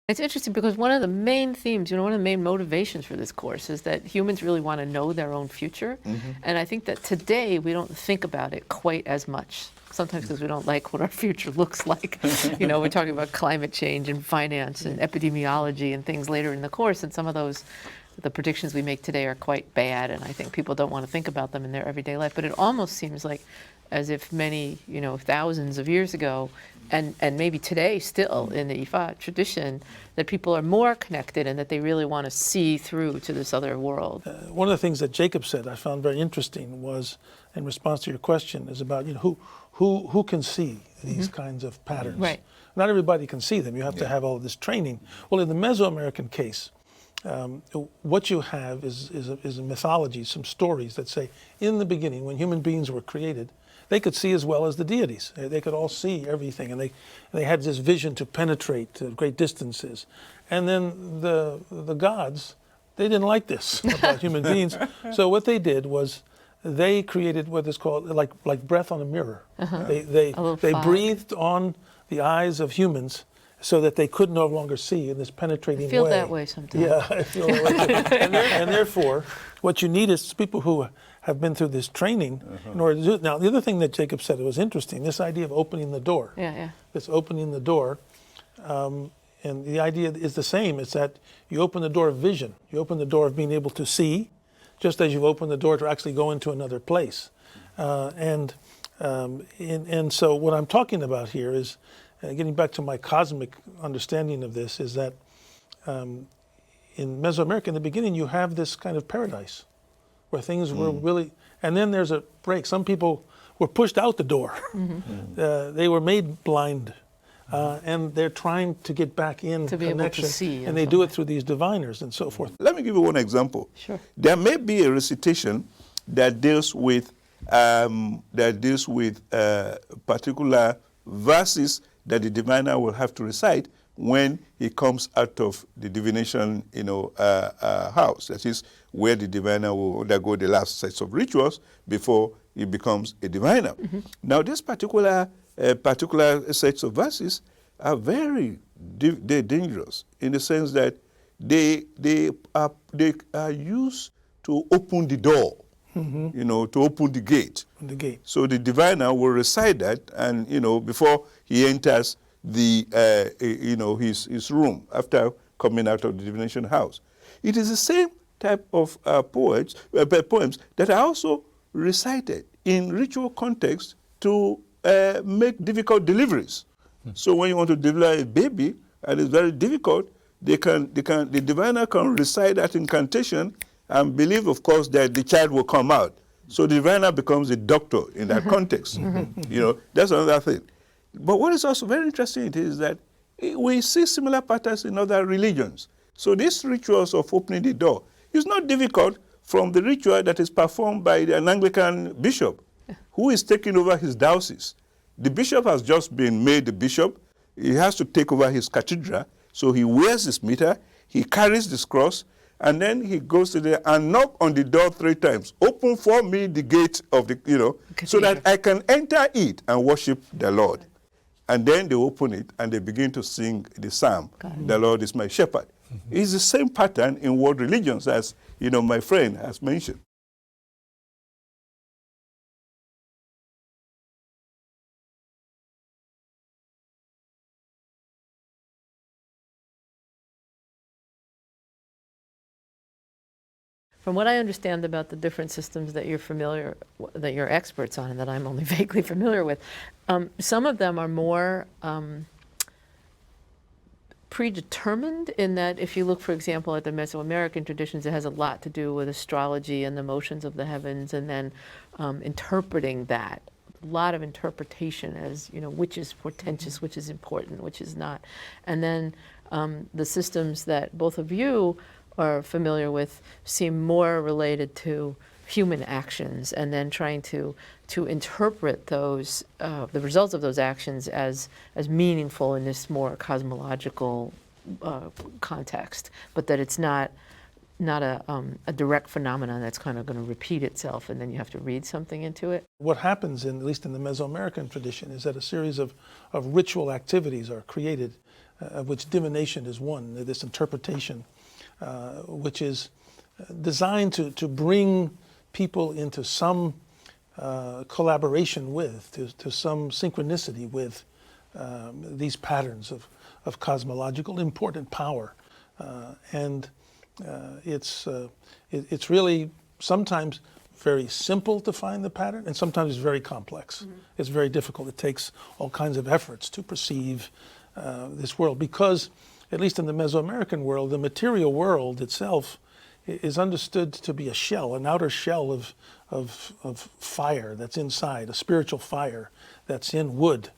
It's interesting because one of the main themes, one of the main motivations for this course is that humans really want to know their own future. And I think that today we don't think about it quite as much. Sometimes because we don't like what our future looks like. We're talking about climate change and finance and epidemiology and things later in the course, and some of those, the predictions we make today are quite bad, and I think people don't want to think about them in their everyday life. But it almost seems like as if many, thousands of years ago, and maybe today still in the Ifa tradition, that people are more connected and that they really want to see through to this other world. One of the things that Jacob said I found very interesting was, in response to your question, is about who can see these kinds of patterns. Right. Not everybody can see them. You have to have all this training. Well, in the Mesoamerican case, what you have is a mythology, some stories that say, in the beginning, when human beings were created, they could see as well as the deities. They could all see everything, and they had this vision to penetrate to great distances. And then the gods, they didn't like this about human beings. So what they did was they created what is called like breath on a mirror. They breathed on the eyes of humans so that they could no longer see in this penetrating way. I feel that way sometimes. Yeah, I feel that way too. And therefore, what you need is people who have been through this training in order to do it. Now, the other thing that Jacob said, it was interesting, this idea of opening the door. Yeah. This opening the door. And the idea is the same. It's that you open the door of vision. You open the door of being able to see, just as you've opened the door to actually go into another place. And so what I'm talking about here is, getting back to my cosmic understanding of this, is that in Mesoamerica, in the beginning, you have this kind of paradise where things were really, and then there's a break. Some people were pushed out the door. They were made blind, and they're trying to get back in to be connection. Able to see, and they do it through these diviners and so forth. Let me give you one example. Sure. There may be a recitation that deals with particular verses that the diviner will have to recite when he comes out of the divination, house. That is where the diviner will undergo the last sets of rituals before he becomes a diviner. Now, this particular sets of verses are very dangerous in the sense that they are used to open the door, to open the gate. So the diviner will recite that, and before he enters his room after coming out of the divination house. It is the same type of poems that are also recited in ritual context to make difficult deliveries. So when you want to deliver a baby and it's very difficult, the diviner can recite that incantation and believe, of course, that the child will come out. So the diviner becomes a doctor in that context. That's another thing. But what is also very interesting is that we see similar patterns in other religions. So these rituals of opening the door is not difficult from the ritual that is performed by an Anglican bishop who is taking over his diocese. The bishop has just been made the bishop. He has to take over his cathedral. So he wears his mitre, he carries this cross, and then he goes to there and knock on the door 3 times. Open for me the gate of the, so that I can enter it and worship the Lord. And then they open it and they begin to sing the psalm, "The Lord is my shepherd." It's the same pattern in world religions as, my friend has mentioned. From what I understand about the different systems that you're experts on and that I'm only vaguely familiar with, some of them are more predetermined in that if you look, for example, at the Mesoamerican traditions, it has a lot to do with astrology and the motions of the heavens, and then interpreting that. A lot of interpretation as, which is portentous, which is important, which is not. And then the systems that both of you are familiar with seem more related to human actions, and then trying to interpret those, the results of those actions as meaningful in this more cosmological context, but that it's not a direct phenomenon that's kind of going to repeat itself, and then you have to read something into it. What happens, at least in the Mesoamerican tradition, is that a series of ritual activities are created of which divination is one, this interpretation, which is designed to bring people into some collaboration with, to some synchronicity with these patterns of cosmological important power. And it's really sometimes very simple to find the pattern, and sometimes it's very complex. Mm-hmm. It's very difficult. It takes all kinds of efforts to perceive this world, because, at least in the Mesoamerican world, the material world itself is understood to be a shell, an outer shell of fire that's inside, a spiritual fire that's in wood,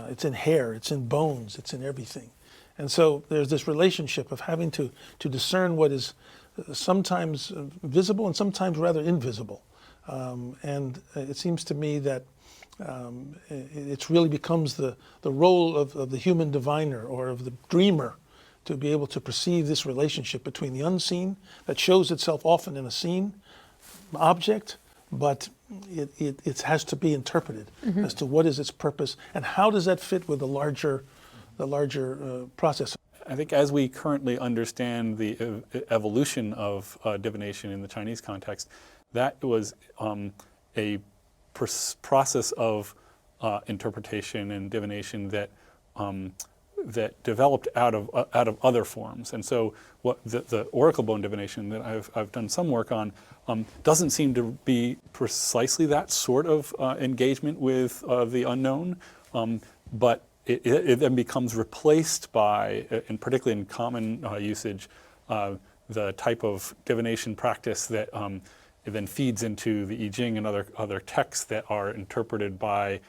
it's in hair, it's in bones, it's in everything. And so there's this relationship of having to discern what is sometimes visible and sometimes rather invisible. And it seems to me that it really becomes the role of the human diviner or of the dreamer to be able to perceive this relationship between the unseen that shows itself often in a scene object, but it has to be interpreted as to what is its purpose and how does that fit with the larger process. I think as we currently understand the evolution of divination in the Chinese context, that was a process of interpretation and divination that that developed out of other forms. And so what the oracle bone divination that I've done some work on doesn't seem to be precisely that sort of engagement with the unknown, but it then becomes replaced by, and particularly in common usage, the type of divination practice that it then feeds into the I Ching and other texts that are interpreted by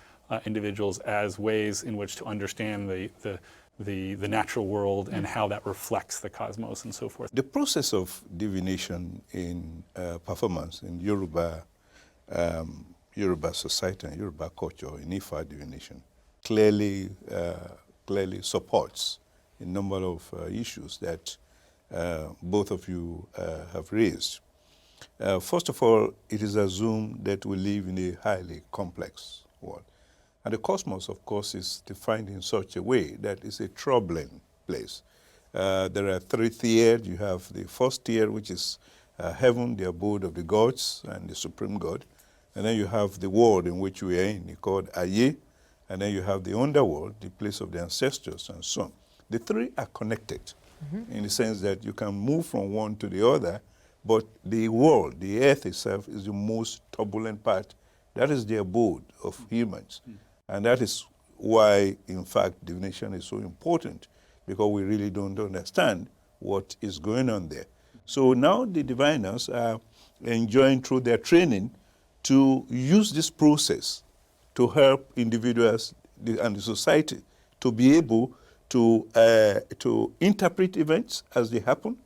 individuals as ways in which to understand the natural world and how that reflects the cosmos and so forth. The process of divination in performance in Yoruba society and Yoruba culture, in Ifa divination, clearly supports a number of issues that both of you have raised. First of all, it is assumed that we live in a highly complex world. And the cosmos, of course, is defined in such a way that it's a troubling place. There are three tiers. You have the first tier, which is heaven, the abode of the gods and the supreme God. And then you have the world in which we are in, called Aye. And then you have the underworld, the place of the ancestors, and so on. The three are connected in the sense that you can move from one to the other, but the world, the earth itself, is the most turbulent part. That is the abode of humans. And that is why, in fact, divination is so important, because we really don't understand what is going on there. So now the diviners are enjoying, through their training, to use this process to help individuals and the society to be able to interpret events as they happen,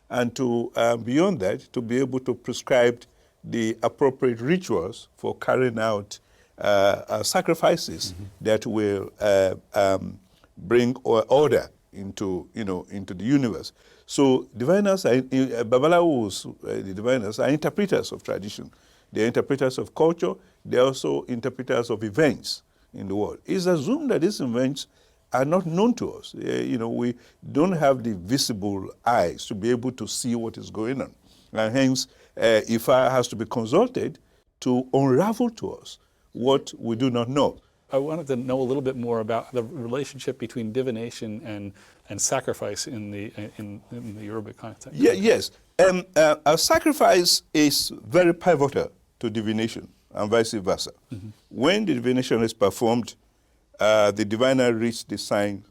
and to, beyond that, to be able to prescribe the appropriate rituals for carrying out sacrifices that will bring order into the universe. So diviners, Babalawos, the diviners are interpreters of tradition. They're interpreters of culture. They're also interpreters of events in the world. It's assumed that these events are not known to us. We don't have the visible eyes to be able to see what is going on. And hence, Ifa has to be consulted to unravel to us what we do not know. I wanted to know a little bit more about the relationship between divination and sacrifice in the Yoruba context. Yes. A sacrifice is very pivotal to divination and vice versa. When the divination is performed, the diviner reads the sign,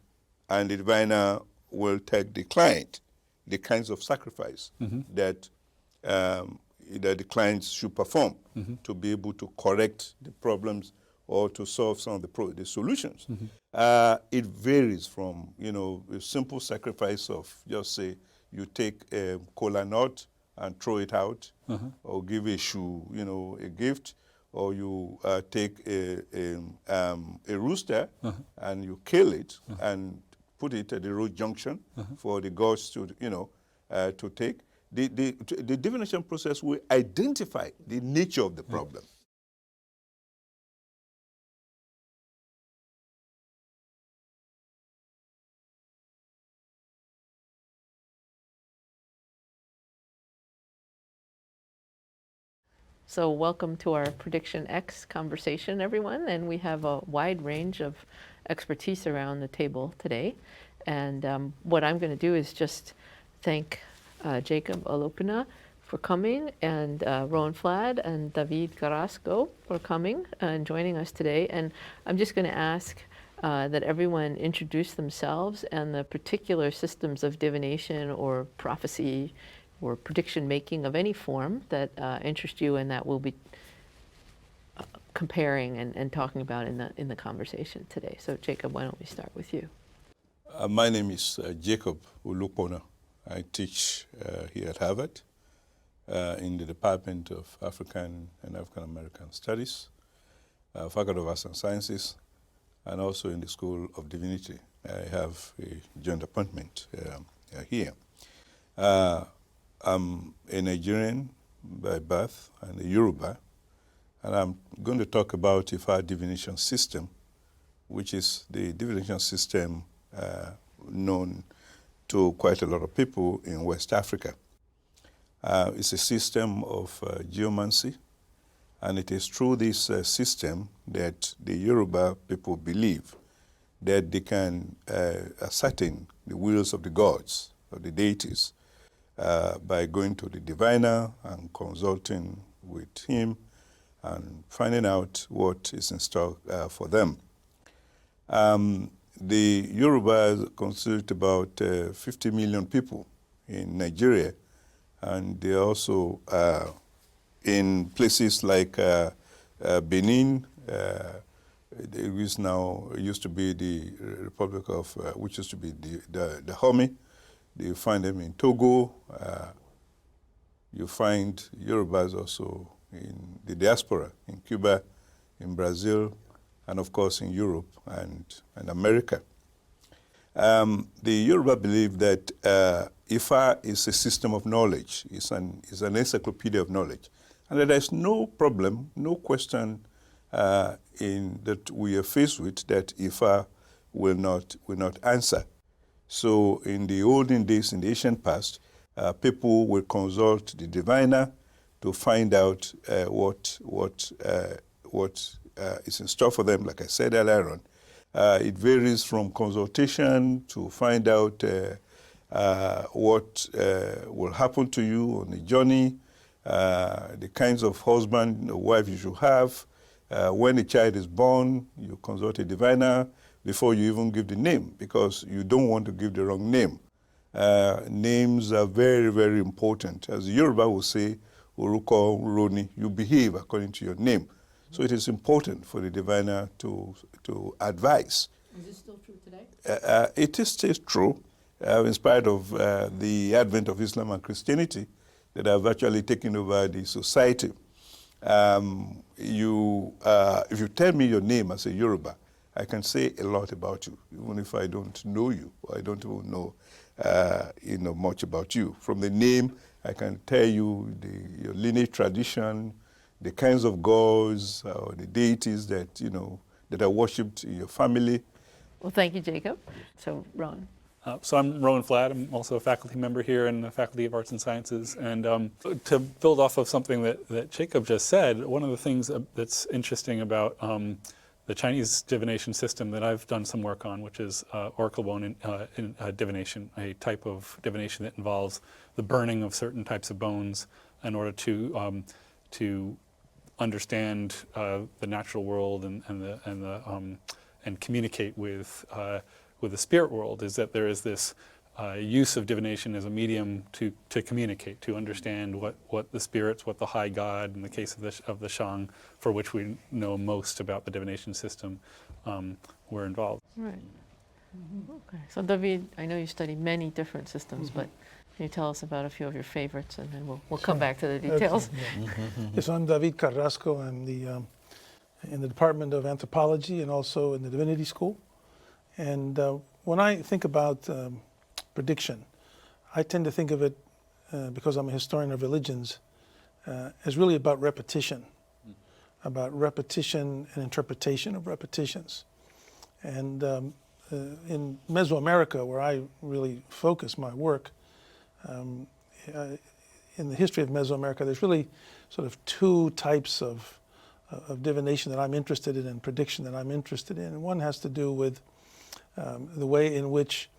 and the diviner will take the client the kinds of sacrifice that the clients should perform to be able to correct the problems or to solve some of the solutions. It varies from, a simple sacrifice of, just say, you take a cola nut and throw it out, or give a shoe, a gift, or you take a rooster and you kill it and put it at the road junction for the gods to, to take. The divination process will identify the nature of the problem. So welcome to our PredictionX conversation, everyone. And we have a wide range of expertise around the table today. And what I'm going to do is just thank Jacob Olopina for coming, and Rowan Flad and David Carrasco for coming and joining us today. And I'm just going to ask that everyone introduce themselves and the particular systems of divination or prophecy or prediction making of any form that interest you and that we'll be comparing and talking about in the conversation today. So Jacob, why don't we start with you? My name is Jacob Olopona. I teach here at Harvard in the Department of African and African American Studies, Faculty of Arts and Sciences, and also in the School of Divinity. I have a joint appointment here. I'm a Nigerian by birth and a Yoruba, and I'm going to talk about Ifa divination system, which is the divination system known to quite a lot of people in West Africa. It's a system of geomancy, and it is through this system that the Yoruba people believe that they can ascertain the wills of the gods, of the deities, by going to the diviner and consulting with him and finding out what is in store for them. The Yoruba constitute about 50 million people in Nigeria, and they also in places like Benin, it used to be the Republic of, which used to be the Dahomey. You find them in Togo. You find Yorubas also in the diaspora, in Cuba, in Brazil, and of course in Europe and America. The Yoruba believe that Ifa is a system of knowledge. It's an encyclopedia of knowledge. And that there's no problem, no question that we are faced with that Ifa will not answer. So in the olden days, in the ancient past, people will consult the diviner to find out what is in store for them, like I said earlier on. It varies from consultation to find out what will happen to you on the journey, the kinds of husband or wife you should have. When a child is born, you consult a diviner before you even give the name, because you don't want to give the wrong name. Names are very, very important. As the Yoruba will say, Oruko Roni, you behave according to your name. So it is important for the diviner to advise. Is this still true today? It is still true, in spite of the advent of Islam and Christianity that have actually taken over the society. If you tell me your name as a Yoruba, I can say a lot about you, even if I don't know you, or I don't even know much about you. From the name, I can tell you your lineage tradition, the kinds of gods or the deities that that are worshipped in your family. Well, thank you, Jacob. So, Ron. So I'm Rowan Flad. I'm also a faculty member here in the Faculty of Arts and Sciences. And to build off of something that Jacob just said, one of the things that's interesting about the Chinese divination system that I've done some work on, which is oracle bone in divination, a type of divination that involves the burning of certain types of bones in order to understand the natural world and communicate with the spirit world, is that there is this use of divination as a medium to communicate, to understand what the spirits, what the high god, in the case of the Shang, for which we know most about the divination system, were involved. Right. Okay. So, David, I know you study many different systems, but can you tell us about a few of your favorites, and then we'll come back to the details. Okay, yeah. Yes, I'm David Carrasco. I'm in the Department of Anthropology and also in the Divinity School. And when I think about prediction, I tend to think of it, because I'm a historian of religions, as really about repetition and interpretation of repetitions. And in Mesoamerica, where I really focus my work, in the history of Mesoamerica, there's really sort of two types of divination that I'm interested in and prediction that I'm interested in. And one has to do with the way in which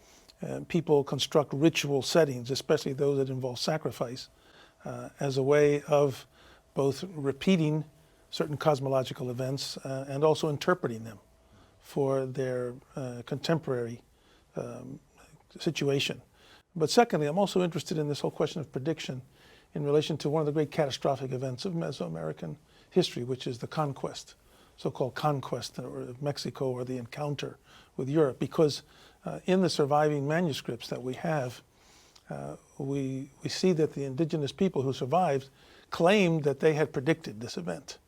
people construct ritual settings, especially those that involve sacrifice, as a way of both repeating certain cosmological events and also interpreting them for their contemporary situation. But secondly, I'm also interested in this whole question of prediction in relation to one of the great catastrophic events of Mesoamerican history, which is the conquest, so-called conquest of Mexico, or the encounter with Europe. Because in the surviving manuscripts that we have, we see that the indigenous people who survived claimed that they had predicted this event.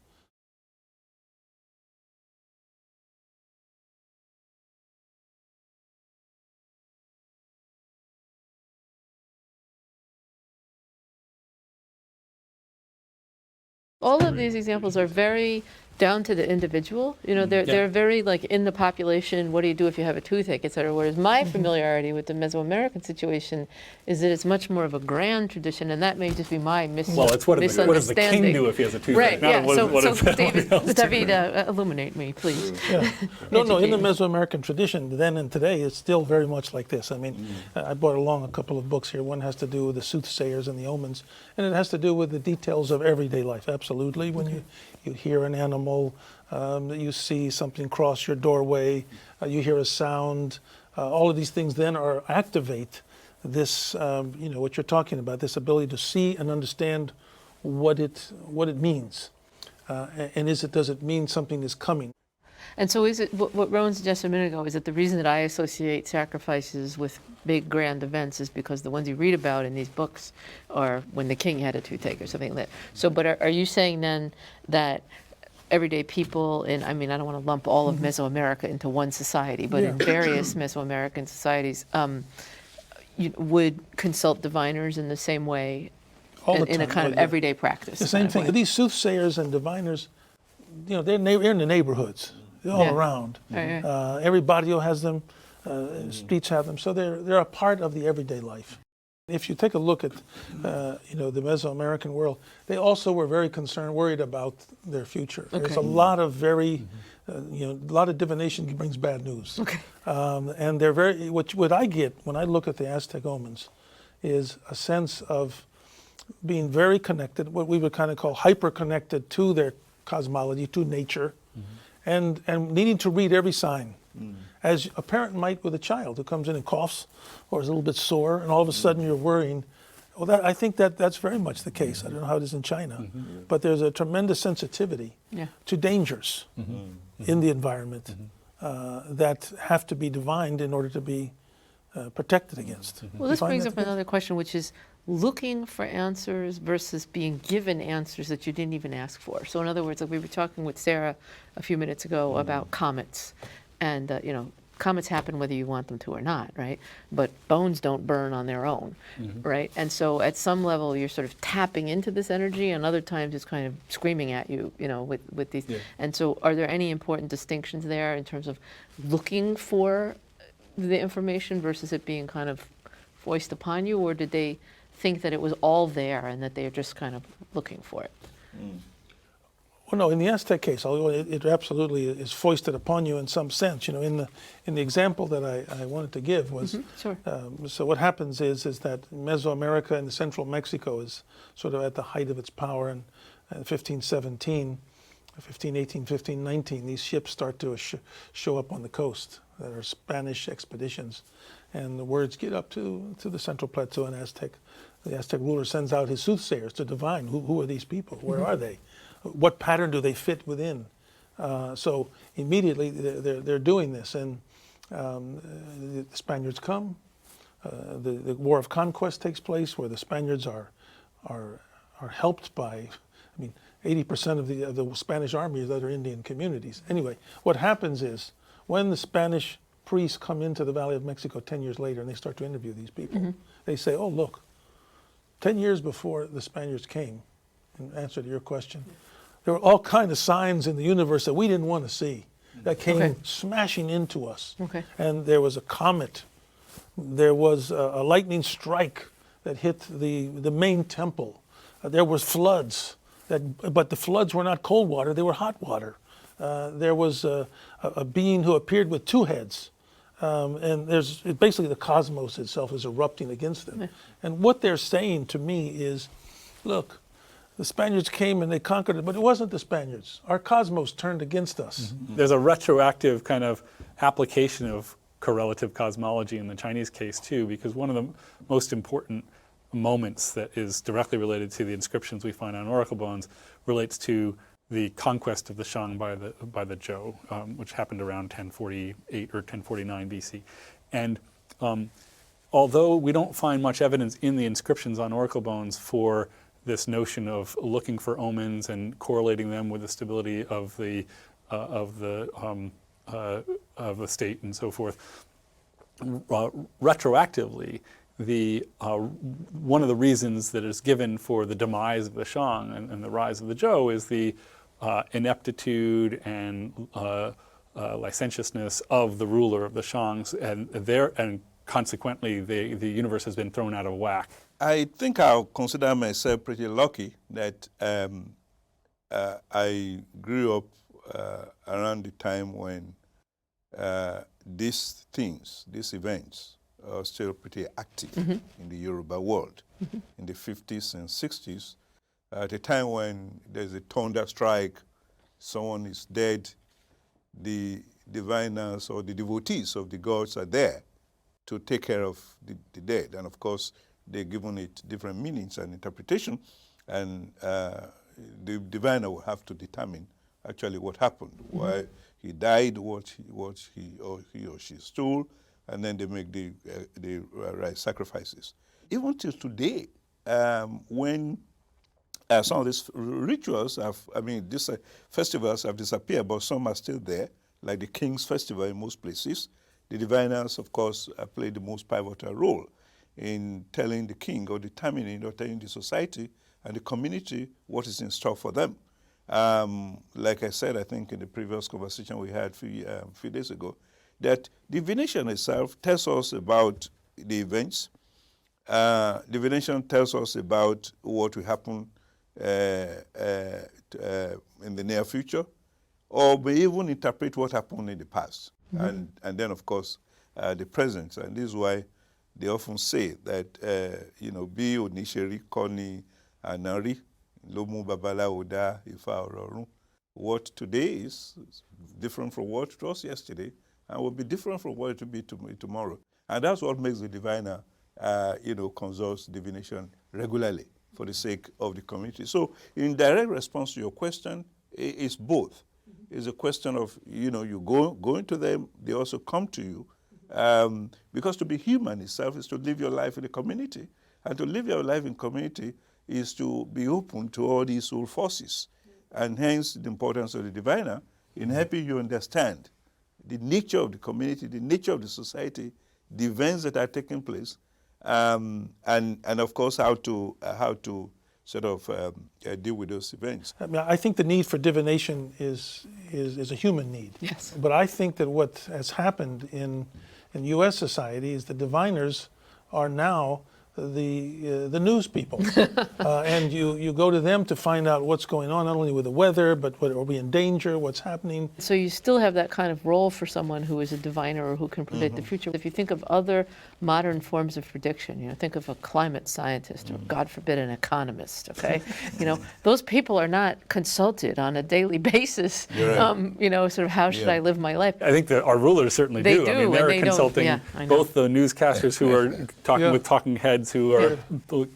All of these examples are very down to the individual. You know, they're very like in the population, what do you do if you have a toothache, et cetera. Whereas my familiarity with the Mesoamerican situation is that it's much more of a grand tradition, and that may just be my misunderstanding. Well, it's what does the king do if he has a toothache? Right, not yeah. what So does family else do. David, illuminate me, please. Yeah. No, in the Mesoamerican tradition, then and today, it's still very much like this. I mean, I brought along a couple of books here. One has to do with the soothsayers and the omens, and it has to do with the details of everyday life. Absolutely. When you hear an animal, you see something cross your doorway, you hear a sound, all of these things then activate this, what you're talking about, this ability to see and understand what it means. And does it mean something is coming? And so is it, what Rowan suggested a minute ago, is that the reason that I associate sacrifices with big grand events is because the ones you read about in these books are when the king had a toothache or something like that. So, but are you saying then that everyday people I don't want to lump all of Mesoamerica into one society, but in various Mesoamerican societies, you would consult diviners in the same way, All the in a time. kind of everyday practice? The same thing. These soothsayers and diviners, they're in the neighborhoods. They're all around. Right. Every barrio has them. Streets have them. So they're a part of the everyday life. If you take a look at the Mesoamerican world, they also were very worried about their future. Okay. There's a lot of a lot of divination brings bad news. Okay. And they're very, what I get when I look at the Aztec omens is a sense of being very connected, what we would kind of call hyper-connected to their cosmology, to nature, and needing to read every sign. As a parent might with a child who comes in and coughs or is a little bit sore, and all of a sudden you're worrying. Well, I think that's very much the case. I don't know how it is in China, but there's a tremendous sensitivity to dangers in the environment that have to be divined in order to be protected against. Well, this brings up another question, which is looking for answers versus being given answers that you didn't even ask for. So in other words, like we were talking with Sarah a few minutes ago about comets. And, comets happen whether you want them to or not, right? But bones don't burn on their own, right? And so at some level, you're sort of tapping into this energy, and other times it's kind of screaming at you, with these. Yeah. And so are there any important distinctions there in terms of looking for the information versus it being kind of foisted upon you, or did they think that it was all there and that they're just kind of looking for it? Well, no, in the Aztec case, although it absolutely is foisted upon you in some sense. In the example that I wanted to give was, Sure. So what happens is that Mesoamerica and central Mexico is sort of at the height of its power in 1517, 1518, 1519. These ships start to show up on the coast that are Spanish expeditions, and the words get up to the central plateau in Aztec. The Aztec ruler sends out his soothsayers to divine who are these people, where are they? What pattern do they fit within? So immediately they're doing this, and the Spaniards come. The War of Conquest takes place, where the Spaniards are helped by, 80% of the Spanish army is other Indian communities. Anyway, what happens is when the Spanish priests come into the Valley of Mexico 10 years later and they start to interview these people, they say, "Oh, look, 10 years before the Spaniards came," in answer to your question, there were all kinds of signs in the universe that we didn't want to see that came smashing into us. Okay. And there was a comet. There was a lightning strike that hit the main temple There was floods, but the floods were not cold water, they were hot water. There was a being who appeared with two heads. And basically the cosmos itself is erupting against them. And what they're saying to me is, look, the Spaniards came and they conquered it, but it wasn't the Spaniards. Our cosmos turned against us. There's a retroactive kind of application of correlative cosmology in the Chinese case too, because one of the most important moments that is directly related to the inscriptions we find on oracle bones relates to the conquest of the Shang by the Zhou, which happened around 1048 or 1049 BC. And although we don't find much evidence in the inscriptions on oracle bones for this notion of looking for omens and correlating them with the stability of the state and so forth, retroactively, one of the reasons that is given for the demise of the Shang and the rise of the Zhou is the ineptitude and licentiousness of the ruler of the Shangs, and consequently the universe has been thrown out of whack. I think I'll consider myself pretty lucky that I grew up around the time when these events are still pretty active in the Yoruba world. In the 50s and 60s, at a time when there's a thunder strike, someone is dead, the diviners or the devotees of the gods are there to take care of the dead. And of course, they're given it different meanings and interpretation, and the diviner will have to determine actually what happened, why he died, what he or she stole, and then they make the right sacrifices. Even till today, when some of these rituals these festivals have disappeared, but some are still there, like the King's Festival in most places. The diviners, of course, play the most pivotal role in telling the king or determining or telling the society and the community what is in store for them. Like I said, I think in the previous conversation we had a few days ago, that divination itself tells us about the events. Divination tells us about what will happen in the near future, or may even interpret what happened in the past, and then of course the present. And this is why they often say that bí oníṣẹ́rí kọ́ ni àná rí, ló mú babaláwo dá Ifá ọ̀rọ̀rún. What today is different from what it was yesterday, and will be different from what it will be tomorrow. And that's what makes the diviner consults divination regularly for the sake of the community. So in direct response to your question, it's both. It's a question of, you go into them, they also come to you. Because to be human itself is to live your life in the community. And to live your life in community is to be open to all these soul forces. And hence the importance of the diviner in helping you understand the nature of the community, the nature of the society, the events that are taking place, and of course how to sort of deal with those events. I mean, I think the need for divination is a human need. Yes. But I think that what has happened in U.S. society is the diviners are now the news people, and you go to them to find out what's going on, not only with the weather, but are we in danger, what's happening. So you still have that kind of role for someone who is a diviner or who can predict the future. If you think of other modern forms of prediction, think of a climate scientist or, God forbid, an economist, okay? Those people are not consulted on a daily basis, Right. Sort of how should I live my life? I think that our rulers certainly They do. I mean, do, they're and they don't- consulting yeah, I know. both the newscasters who are talking with talking heads who are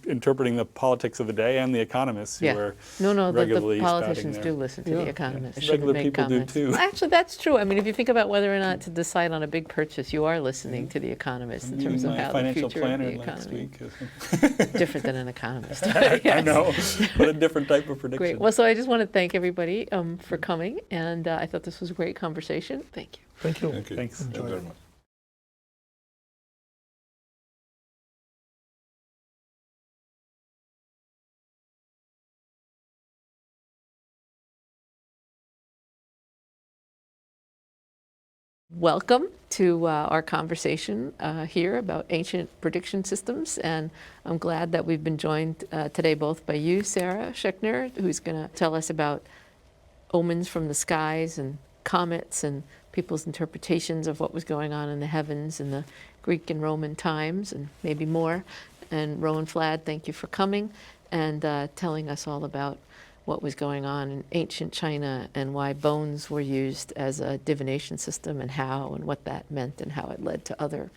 interpreting the politics of the day and the economists who are No, regularly the politicians spouting do listen to the economists. Yeah. Regular Make people do comments. too. Actually, that's true. I mean, if you think about whether or not to decide on a big purchase, you are listening to the economists in terms of My how the financial future of planner the next economy. week. Different than an economist. I Yes. know, but a different type of prediction. Great. Well, so I just want to thank everybody for coming, and I thought this was a great conversation. Thank you. Thank you. Thank you. Thanks. Thank you very much. welcome to our conversation here about ancient prediction systems. And I'm glad that we've been joined today both by you, Sarah Schechner, who's going to tell us about omens from the skies and comets and people's interpretations of what was going on in the heavens in the Greek and Roman times, and maybe more. And Rowan Flad, thank you for coming and telling us all about what was going on in ancient China and why bones were used as a divination system and how and what that meant and how it led to other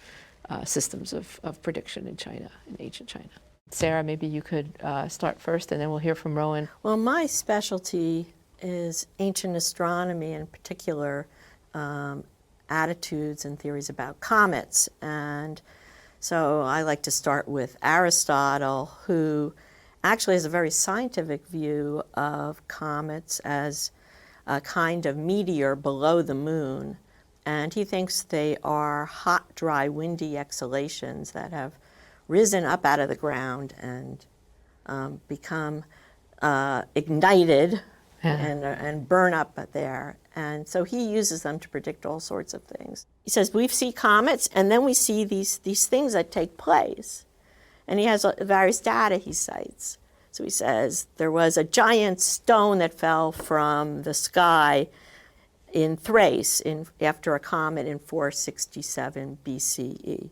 systems of prediction in China, in ancient China. Sarah, maybe you could start first and then we'll hear from Rowan. Well, my specialty is ancient astronomy, in particular attitudes and theories about comets. And so I like to start with Aristotle, who actually has a very scientific view of comets as a kind of meteor below the moon. And he thinks they are hot, dry, windy exhalations that have risen up out of the ground and become ignited and burn up there. And so he uses them to predict all sorts of things. He says, we see comets, and then we see these things that take place. And he has various data he cites. So he says, there was a giant stone that fell from the sky in Thrace after a comet in 467 BCE.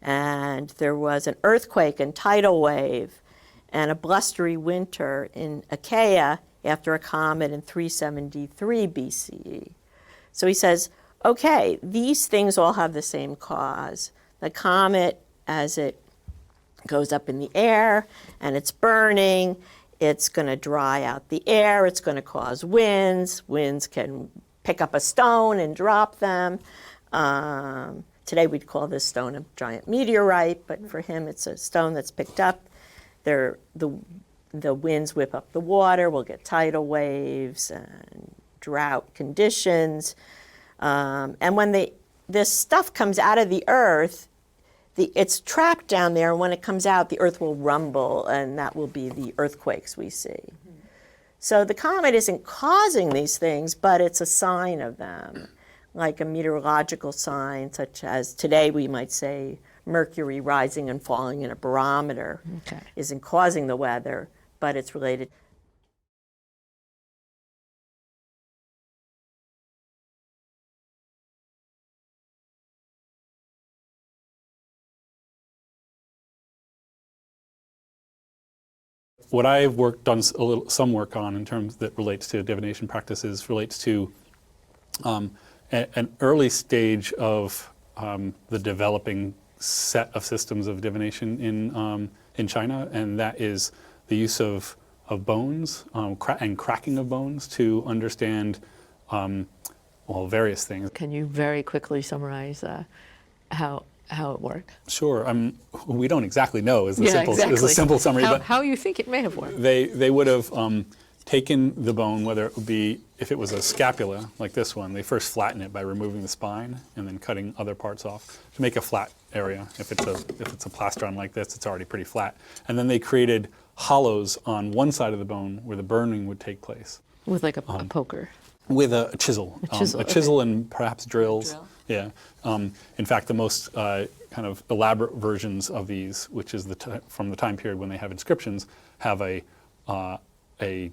And there was an earthquake and tidal wave and a blustery winter in Achaia after a comet in 373 BCE. So he says, okay, these things all have the same cause. The comet, as it goes up in the air and it's burning, it's going to dry out the air, it's going to cause winds. Winds can pick up a stone and drop them. Today we'd call this stone a giant meteorite, but for him it's a stone that's picked up. The winds whip up the water, we'll get tidal waves and drought conditions. And when this stuff comes out of the earth, it's trapped down there, and when it comes out, the earth will rumble, and that will be the earthquakes we see. Mm-hmm. So the comet isn't causing these things, but it's a sign of them, like a meteorological sign, such as today we might say mercury rising and falling in a barometer isn't causing the weather, but it's related. What I've done some work on in terms that relates to divination practices relates to an early stage of the developing set of systems of divination in China, and that is the use of bones and cracking of bones to understand various things. Can you very quickly summarize how it worked? Sure. We don't exactly know is the simple summary. But how you think it may have worked. They would have taken the bone, whether it would be, if it was a scapula like this one, they first flatten it by removing the spine and then cutting other parts off to make a flat area. If it's a plastron like this, it's already pretty flat. And then they created hollows on one side of the bone where the burning would take place. With like a poker. With a chisel. A chisel and perhaps drills. Yeah. In fact, the most kind of elaborate versions of these, which is from the time period when they have inscriptions, have a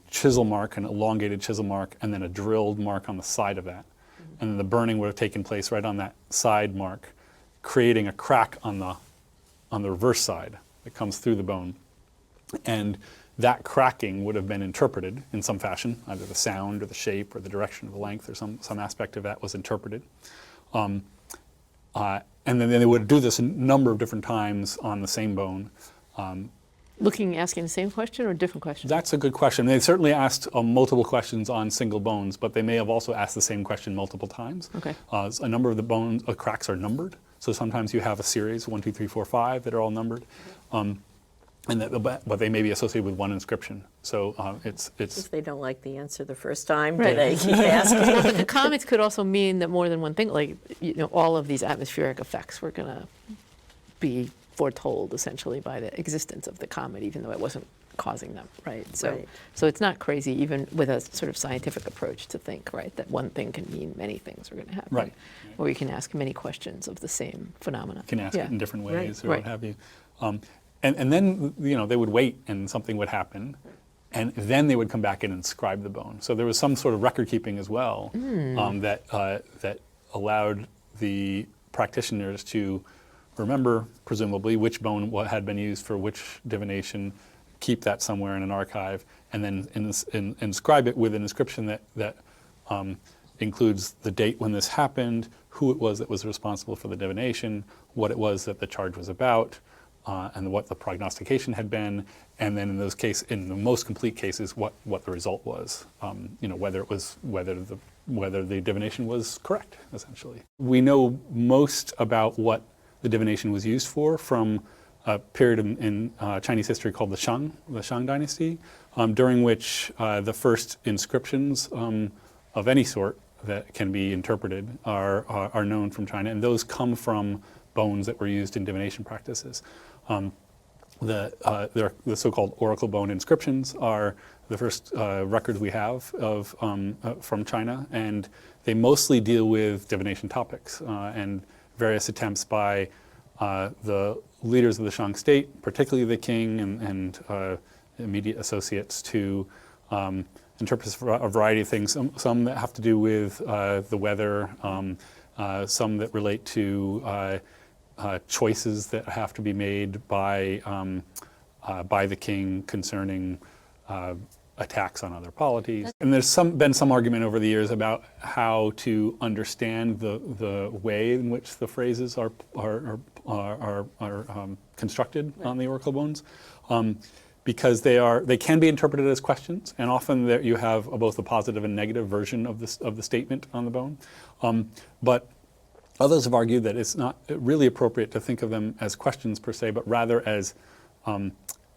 chisel mark, an elongated chisel mark, and then a drilled mark on the side of that. Mm-hmm. And then the burning would have taken place right on that side mark, creating a crack on the reverse side that comes through the bone. And that cracking would have been interpreted in some fashion, either the sound or the shape or the direction of the length or some aspect of that was interpreted. And then they would do this a number of different times on the same bone. Asking the same question or different questions? That's a good question. They certainly asked multiple questions on single bones, but they may have also asked the same question multiple times. Okay. A number of the bones, cracks are numbered. So sometimes you have a series, 1, 2, 3, 4, 5, that are all numbered. But they may be associated with one inscription. So it's. If they don't like the answer the first time, right. Do they keep asking? Well, but the comets could also mean that more than one thing, like all of these atmospheric effects were going to be foretold essentially by the existence of the comet, even though it wasn't causing them, right? So, Right. so it's not crazy, even with a sort of scientific approach, to think, right, that one thing can mean many things are going to happen. Right. Or you can ask many questions of the same phenomena. Can ask Yeah. it in different ways Right. or Right. what have you. And then, they would wait and something would happen. And then they would come back in and inscribe the bone. So there was some sort of record keeping as well that allowed the practitioners to remember, presumably, which bone had been used for which divination, keep that somewhere in an archive, and then inscribe it with an inscription that includes the date when this happened, who it was that was responsible for the divination, what it was that the charge was about, and what the prognostication had been, and then in the most complete cases, what the result was. Whether the divination was correct, essentially. We know most about what the divination was used for from a period in Chinese history called the Shang Dynasty, during which the first inscriptions of any sort that can be interpreted are known from China, and those come from bones that were used in divination practices. The so-called oracle bone inscriptions are the first records we have from China, and they mostly deal with divination topics and various attempts by the leaders of the Shang state, particularly the king and immediate associates, to interpret a variety of things. Some that have to do with the weather, some that relate to choices that have to be made by the king concerning attacks on other polities. And there's been some argument over the years about how to understand the way in which the phrases are constructed on the oracle bones, because they can be interpreted as questions, and often you have both a positive and negative version of the statement on the bone. But others have argued that it's not really appropriate to think of them as questions per se, but rather as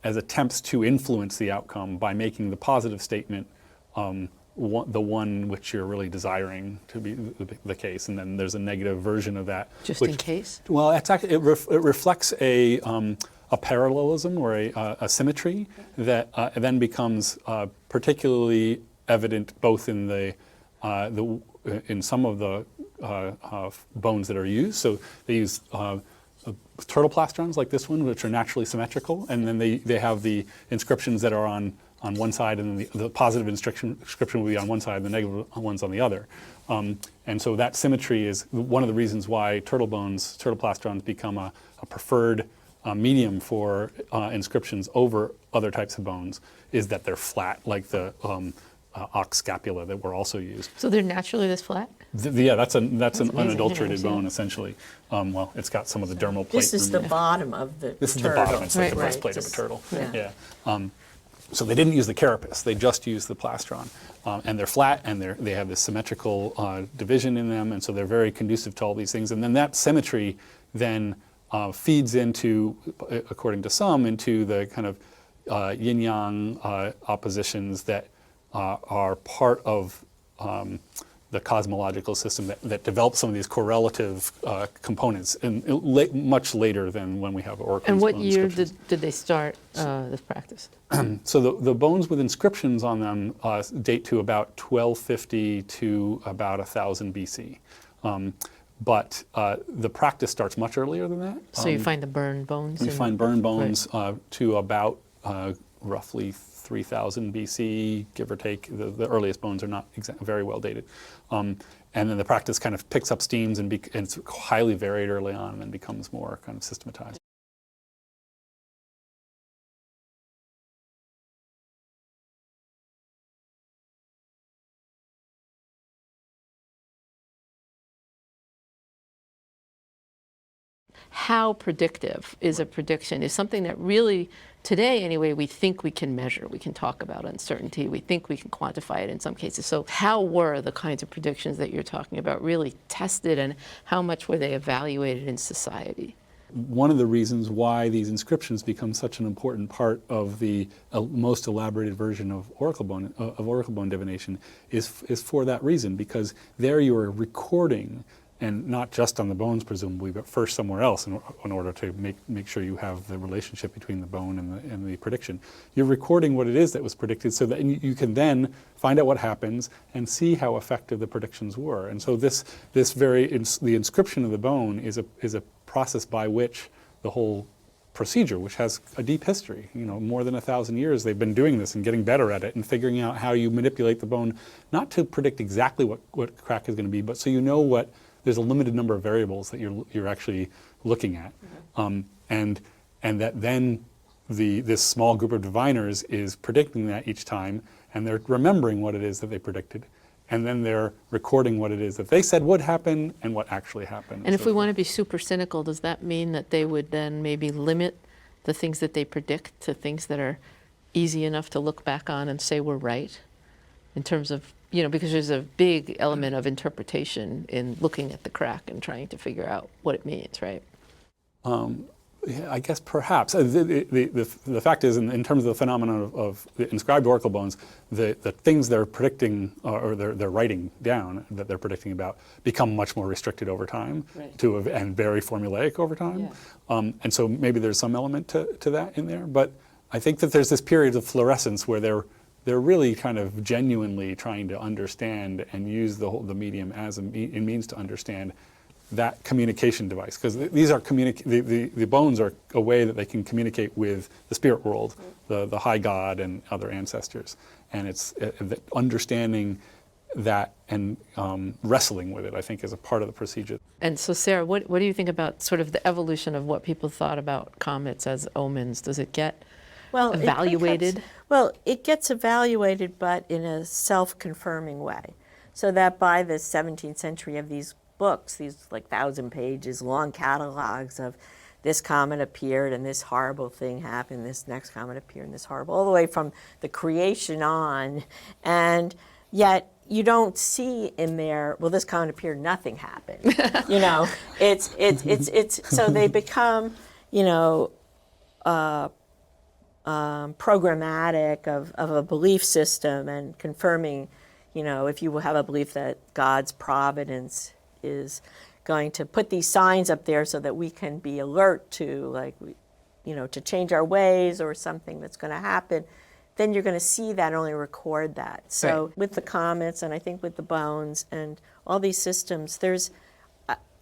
attempts to influence the outcome by making the positive statement the one which you're really desiring to be the case, and then there's a negative version of that. Just in case? Well, it reflects a parallelism or a symmetry that then becomes particularly evident both in in some of the bones that are used. So they use turtle plastrons like this one, which are naturally symmetrical, and then they have the inscriptions that are on one side, and then the positive inscription will be on one side, and the negative ones on the other. And so that symmetry is one of the reasons why turtle plastrons become a preferred medium for inscriptions over other types of bones, is that they're flat, like the ox scapula that were also used. So they're naturally this flat? Yeah, that's an amazing. unadulterated Yeah, bone, essentially. Well, it's got some of the dermal plate. This is the removed. bottom of the This is the turtle. bottom. It's like the Right, breastplate of a Just- turtle. yeah. So they didn't use the carapace. They just used the plastron, and they're flat, and they have this symmetrical division in them, and so they're very conducive to all these things. And then that symmetry then feeds into, according to some, into the kind of yin-yang oppositions that are part of the cosmological system that develops some of these correlative components, and much later than when we have oracles. And what bone year inscriptions. did they start this practice? So the bones with inscriptions on them date to about 1250 to about 1000 BC. But the practice starts much earlier than that. So you find the burned bones? We in- find burn bones to about roughly 3000 BC, give or take. The earliest bones are not very well dated. And then the practice kind of picks up steams and it's highly varied early on and then becomes more kind of systematized. How predictive is a prediction? Is something that really, today anyway, we think we can measure. We can talk about uncertainty. We think we can quantify it in some cases. So how were the kinds of predictions that you're talking about really tested, and how much were they evaluated in society? One of the reasons why these inscriptions become such an important part of the most elaborated version of oracle bone divination is for that reason, because there you are recording and not just on the bones presumably, but first somewhere else in order to make sure you have the relationship between the bone and the prediction. You're recording what it is that was predicted so that you can then find out what happens and see how effective the predictions were. And so the inscription of the bone is a process by which the whole procedure, which has a deep history, more than 1,000 years they've been doing this and getting better at it and figuring out how you manipulate the bone, not to predict exactly what crack is going to be, but so there's a limited number of variables that you're actually looking at. And that then this small group of diviners is predicting that each time, and they're remembering what it is that they predicted, and then they're recording what it is that they said would happen and what actually happened. And if we want to be super cynical, does that mean that they would then maybe limit the things that they predict to things that are easy enough to look back on and say we're right? In terms of, because there's a big element of interpretation in looking at the crack and trying to figure out what it means, right? I guess perhaps. The fact is, in terms of the phenomenon of the inscribed oracle bones, the things they're predicting or they're writing down that they're predicting about become much more restricted over time, Right. and very formulaic over time. Yeah. And so maybe there's some element to that in there. But I think that there's this period of fluorescence where they're really kind of genuinely trying to understand and use the medium as a means to understand that communication device, because these are the bones are a way that they can communicate with the spirit world, the high God and other ancestors, and it's understanding that and wrestling with it, I think, is a part of the procedure. And so, Sarah, what do you think about sort of the evolution of what people thought about comets as omens? Does it get evaluated? It gets evaluated, but in a self-confirming way, so that by the 17th century of these books, these 1,000 pages long catalogs of this comet appeared and this horrible thing happened, this next comet appeared and this horrible, all the way from the creation on, and yet you don't see in there, well, this comet appeared, nothing happened. It's so they become, programmatic of a belief system and confirming, if you have a belief that God's providence is going to put these signs up there so that we can be alert to, to change our ways or something that's going to happen, then you're going to see that and only record that. So Right. with the comets, and I think with the bones and all these systems,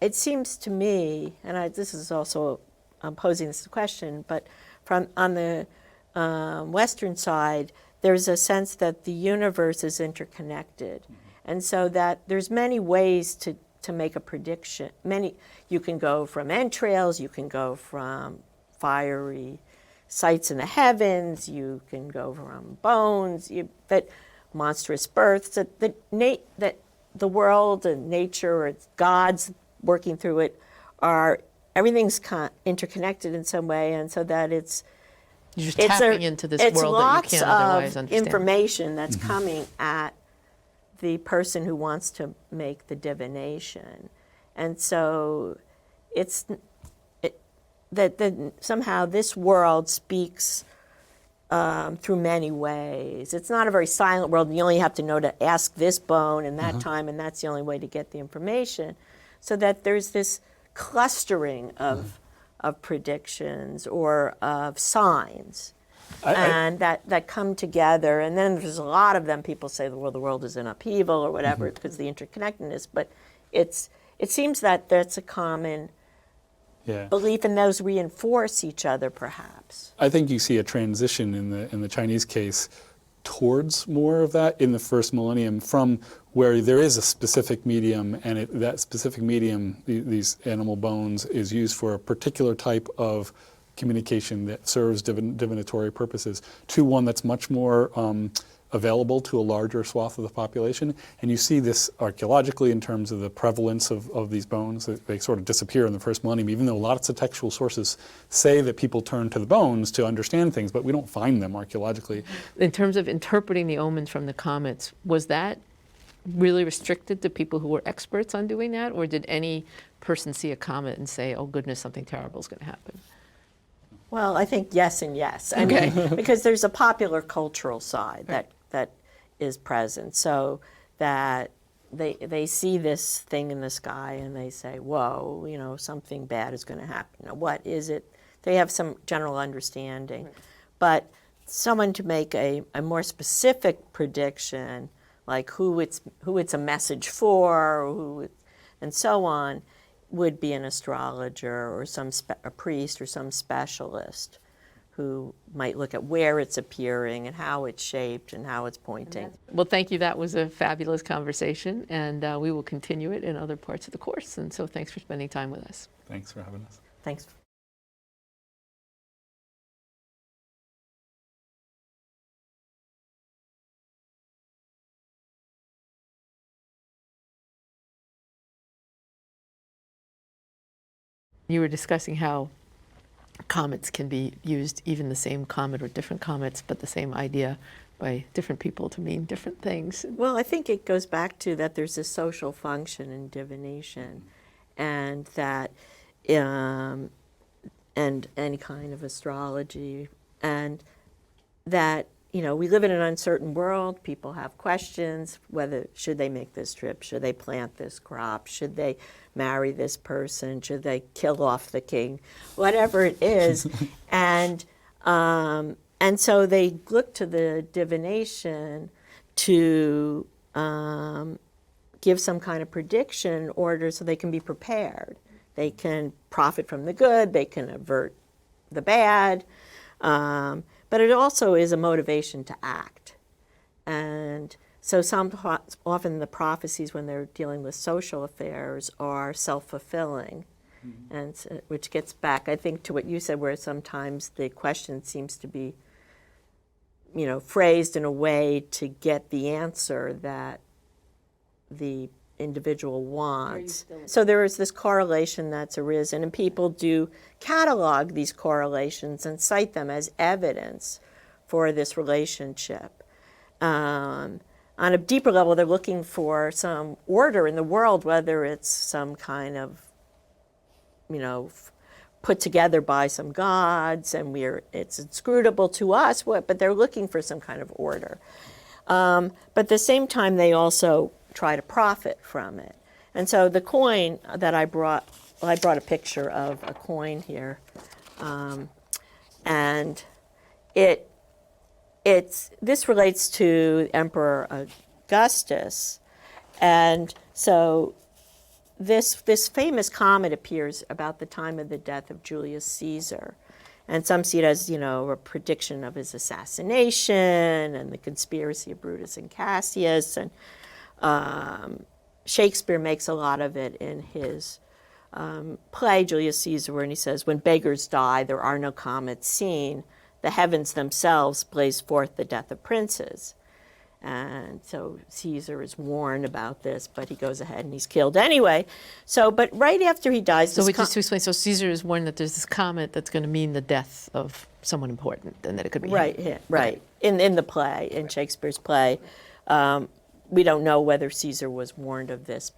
it seems to me, and this is also, I'm posing this question, but on the Western side, there's a sense that the universe is interconnected. And so that there's many ways to make a prediction. You can go from entrails, you can go from fiery sights in the heavens, you can go from bones, that monstrous births, that the world and nature or God's working through it everything's interconnected in some way, and so that it's You're just tapping into this world that you can't otherwise lots of understand. information that's coming at the person who wants to make the divination. And so that somehow this world speaks through many ways. It's not a very silent world, and you only have to know to ask this bone in that time, and that's the only way to get the information. So that there's this clustering of predictions or of signs. That come together, and then there's a lot of them. People say, well, the world is in upheaval or whatever because of the interconnectedness. But it seems that that's a common belief, and those reinforce each other, perhaps. I think you see a transition in the Chinese case towards more of that in the first millennium, from where there is a specific medium, and that specific medium, these animal bones, is used for a particular type of communication that serves divinatory purposes, to one that's much more available to a larger swath of the population. And you see this archaeologically in terms of the prevalence of these bones. They sort of disappear in the first millennium, even though lots of textual sources say that people turn to the bones to understand things, but we don't find them archaeologically. In terms of interpreting the omens from the comets, was that really restricted to people who were experts on doing that, or did any person see a comet and say, oh goodness, something terrible is going to happen? Well, I think yes and yes. I mean, because there's a popular cultural side that is present. So that they see this thing in the sky and they say, whoa, you know, something bad is going to happen. Now, what is it? They have some general understanding. Right. But someone to make a more specific prediction, like who it's a message for, and so on, would be an astrologer or a priest or some specialist who might look at where it's appearing and how it's shaped and how it's pointing. Well, thank you. That was a fabulous conversation, and we will continue it in other parts of the course. And so thanks for spending time with us. Thanks for having us. Thanks. You were discussing how comets can be used, even the same comet or different comets, but the same idea by different people to mean different things. Well, I think it goes back to that there's a social function in divination, and that, and any kind of astrology, and that, you know, we live in an uncertain world. People have questions, whether should they make this trip, should they plant this crop, should they marry this person, should they kill off the king, whatever it is. And so they look to the divination to give some kind of prediction order so they can be prepared. They can profit from the good, they can avert the bad, but it also is a motivation to act. And so often the prophecies, when they're dealing with social affairs, are self-fulfilling, and which gets back, I think, to what you said, where sometimes the question seems to be, you know, phrased in a way to get the answer that the individual wants. So there is this correlation that's arisen, and people do catalog these correlations and cite them as evidence for this relationship. On a deeper level, they're looking for some order in the world, whether it's some kind of, you know, put together by some gods, and it's inscrutable to us, but they're looking for some kind of order. But at the same time, they also try to profit from it. And so the coin that I brought a picture of a coin here, and this relates to Emperor Augustus, and so this famous comet appears about the time of the death of Julius Caesar, and some see it as, you know, a prediction of his assassination and the conspiracy of Brutus and Cassius, and Shakespeare makes a lot of it in his play Julius Caesar, where he says, "When beggars die, there are no comets seen. The heavens themselves blaze forth the death of princes." And so Caesar is warned about this, but he goes ahead and he's killed anyway. So, but right after he dies... So just to explain, so Caesar is warned that there's this comet that's going to mean the death of someone important, and that it could be right, him. Right. In the play, in Shakespeare's play. We don't know whether Caesar was warned of this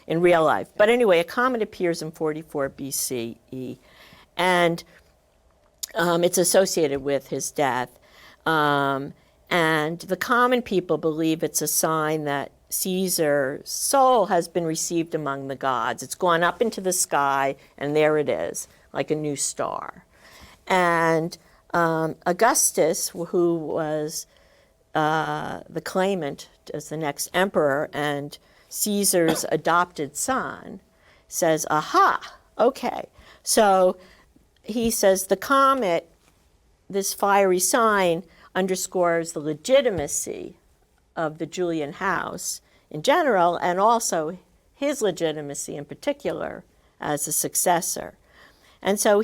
in real life. But anyway, a comet appears in 44 BCE, and it's associated with his death. And the common people believe it's a sign that Caesar's soul has been received among the gods. It's gone up into the sky, and there it is, like a new star. And Augustus, who was the claimant as the next emperor and Caesar's adopted son, says, aha, okay. So he says the comet, this fiery sign, underscores the legitimacy of the Julian house in general, and also his legitimacy in particular as a successor. And so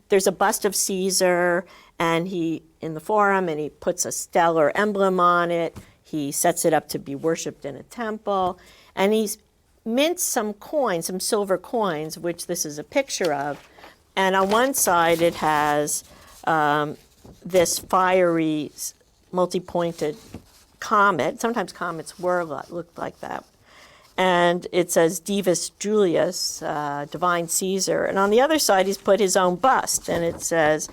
there's a bust of Caesar, and in the forum, and he puts a stellar emblem on it. He sets it up to be worshipped in a temple, and he's mints some coins, some silver coins, which this is a picture of. And on one side, it has this fiery, multi-pointed comet. Sometimes comets looked like that. And it says Divus Julius, Divine Caesar. And on the other side, he's put his own bust, and it says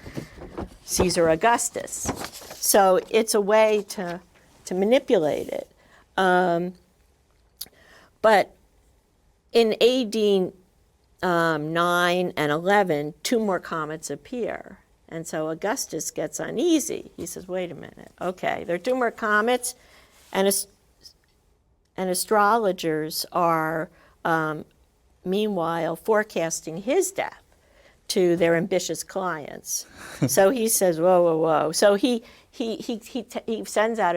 Caesar Augustus. So it's a way to manipulate it. But in AD 9 and 11, 2 more comets appear. And so Augustus gets uneasy. He says, wait a minute, okay, there are 2 more comets, and astrologers are, meanwhile, forecasting his death to their ambitious clients. So he says, whoa, whoa, whoa. So he sends out,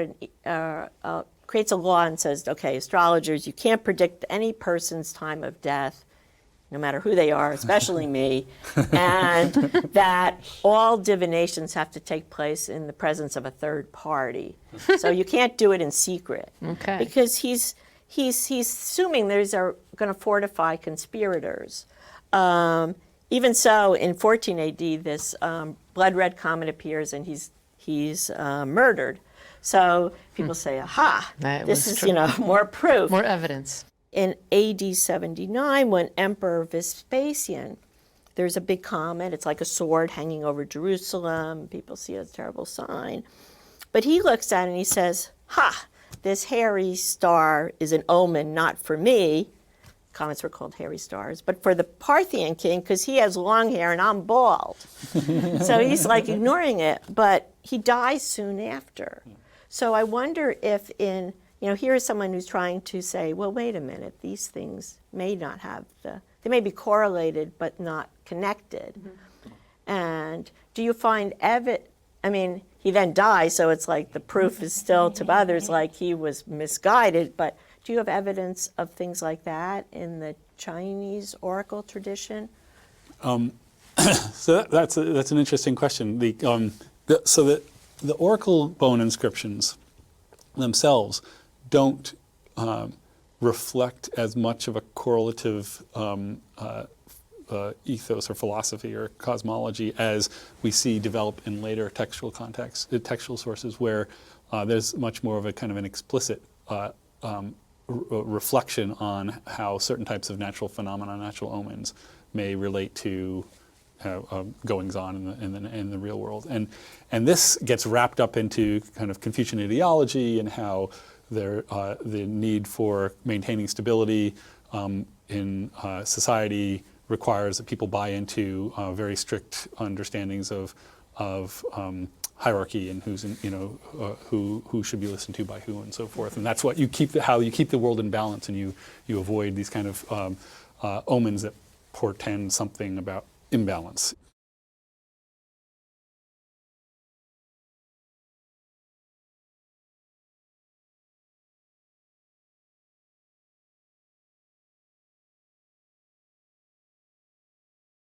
creates a law and says, okay, astrologers, you can't predict any person's time of death, no matter who they are, especially me, and that all divinations have to take place in the presence of a third party. So you can't do it in secret. Okay. Because he's assuming these are going to fortify conspirators. Even so, in 14 AD, this blood red comet appears, and he's murdered. So people say, aha, That this was is, true. more proof. More evidence. In AD 79, when Emperor Vespasian, there's a big comet. It's like a sword hanging over Jerusalem. People see it as a terrible sign. But he looks at it and he says, ha, this hairy star is an omen not for me. Comets were called hairy stars, but for the Parthian king, because he has long hair and I'm bald. So he's like ignoring it, but he dies soon after. So I wonder if here's someone who's trying to say, well, wait a minute, these things may not have they may be correlated but not connected. And do you find he then dies, so it's like the proof is still to others like he was misguided, but do you have evidence of things like that in the Chinese oracle tradition? So that's an interesting question. The oracle bone inscriptions themselves don't reflect as much of a correlative ethos or philosophy or cosmology as we see develop in later textual contexts, textual sources, where there's much more of a kind of an explicit reflection on how certain types of natural phenomena, natural omens, may relate to goings on in the real world, and this gets wrapped up into kind of Confucian ideology and how the need for maintaining stability in society requires that people buy into very strict understandings of hierarchy and who should be listened to by who and so forth, and that's what how you keep the world in balance, and you avoid these kind of omens that portend something about imbalance.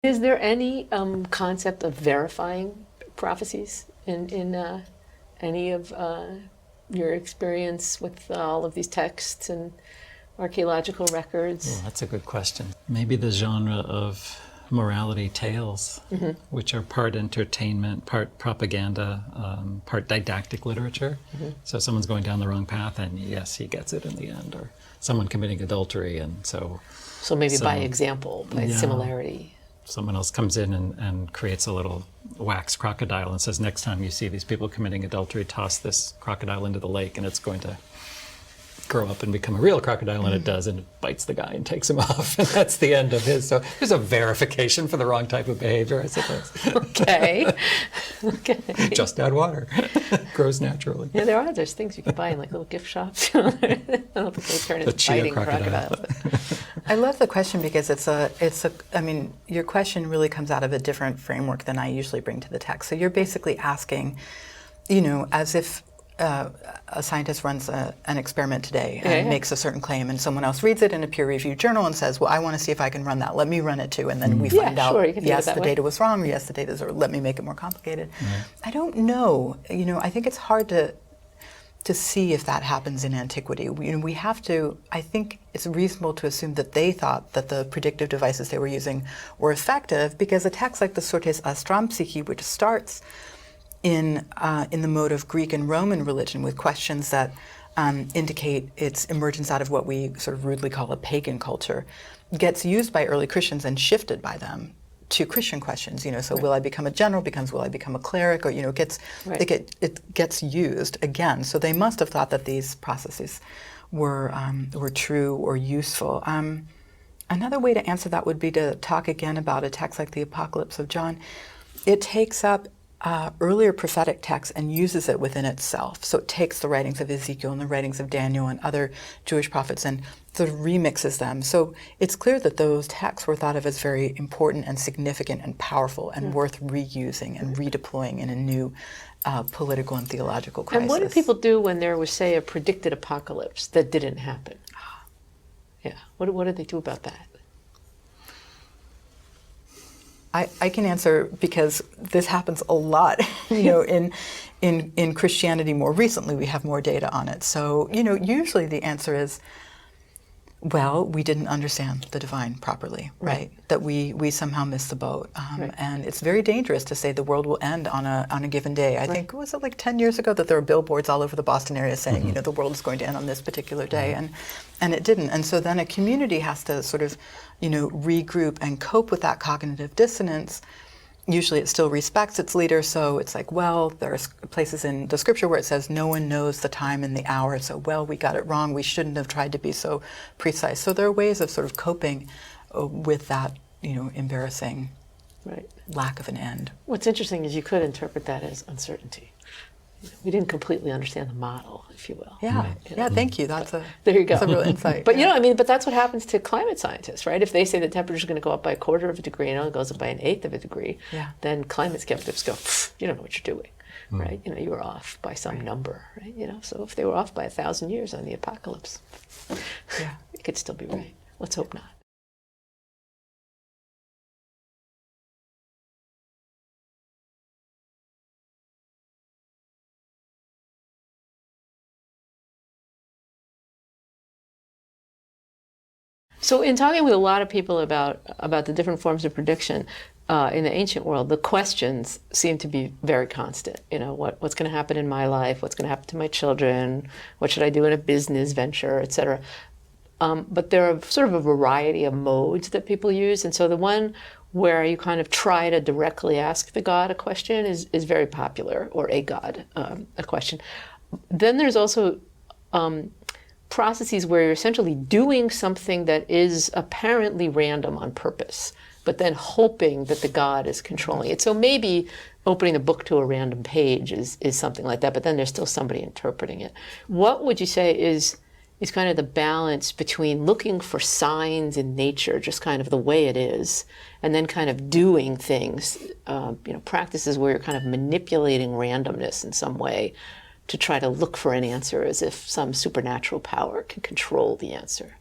Is there any concept of verifying prophecies in any of your experience with all of these texts and archaeological records? Well, that's a good question. Maybe the genre of morality tales, which are part entertainment, part propaganda, part didactic literature. So someone's going down the wrong path, and yes, he gets it in the end, or someone committing adultery, and so maybe by example, by similarity. Someone else comes in and creates a little wax crocodile and says, next time you see these people committing adultery, toss this crocodile into the lake and it's going to grow up and become a real crocodile, and it does, and it bites the guy and takes him off, and that's the end of his. So there's a verification for the wrong type of behavior, I suppose. Okay. Just add water. Grows naturally. Yeah, there are. There's things you can buy in like little gift shops. I don't think they turn into biting crocodiles. I love the question because your question really comes out of a different framework than I usually bring to the text. So you're basically asking, as if a scientist runs an experiment today and makes a certain claim, and someone else reads it in a peer-reviewed journal and says, well, I want to see if I can run that. Let me run it too. And then we find out, yes, the data was wrong, or yes, the data's, or let me make it more complicated. I don't know. I think it's hard to see if that happens in antiquity. We have to, I think it's reasonable to assume that they thought that the predictive devices they were using were effective, because a text like the Sortes Astrampsyche, which starts in the mode of Greek and Roman religion with questions that indicate its emergence out of what we sort of rudely call a pagan culture, gets used by early Christians and shifted by them to Christian questions. So will I become a general becomes will I become a cleric, or it gets used again. So they must have thought that these processes were true or useful. Another way to answer that would be to talk again about a text like the Apocalypse of John. It takes up earlier prophetic texts and uses it within itself. So it takes the writings of Ezekiel and the writings of Daniel and other Jewish prophets and sort of remixes them. So it's clear that those texts were thought of as very important and significant and powerful and worth reusing and redeploying in a new political and theological crisis. And what did people do when there was, say, a predicted apocalypse that didn't happen? Yeah. What did they do about that? I can answer because this happens a lot, in Christianity more recently. We have more data on it. So, usually the answer is, well, we didn't understand the divine properly, right? That we somehow missed the boat. And it's very dangerous to say the world will end on a given day. I think, was it like 10 years ago that there were billboards all over the Boston area saying, the world is going to end on this particular day, and it didn't. And so then a community has to sort of, regroup and cope with that cognitive dissonance. Usually it still respects its leader, so it's like, well, there's places in the scripture where it says no one knows the time and the hour, so, well, we got it wrong, we shouldn't have tried to be so precise. So there are ways of sort of coping with that, embarrassing lack of an end. What's interesting is you could interpret that as uncertainty. We didn't completely understand the model, if you will. Yeah, thank you. That's there you go. That's a real insight. But but that's what happens to climate scientists, right? If they say the temperature is going to go up by 1/4 of a degree and it only goes up by 1/8 of a degree, then climate skeptics go, you don't know what you're doing, right? You were off by some number, right? So if they were off by 1,000 years on the apocalypse, it could still be right. Let's hope not. So in talking with a lot of people about the different forms of prediction in the ancient world, the questions seem to be very constant. What's going to happen in my life? What's going to happen to my children? What should I do in a business venture, et cetera? But there are sort of a variety of modes that people use. And so the one where you kind of try to directly ask the god a question is very popular, or a god a question. Then there's also processes where you're essentially doing something that is apparently random on purpose, but then hoping that the god is controlling it. So maybe opening a book to a random page is something like that, but then there's still somebody interpreting it. What would you say is kind of the balance between looking for signs in nature, just kind of the way it is, and then kind of doing things, practices where you're kind of manipulating randomness in some way to try to look for an answer as if some supernatural power can control the answer?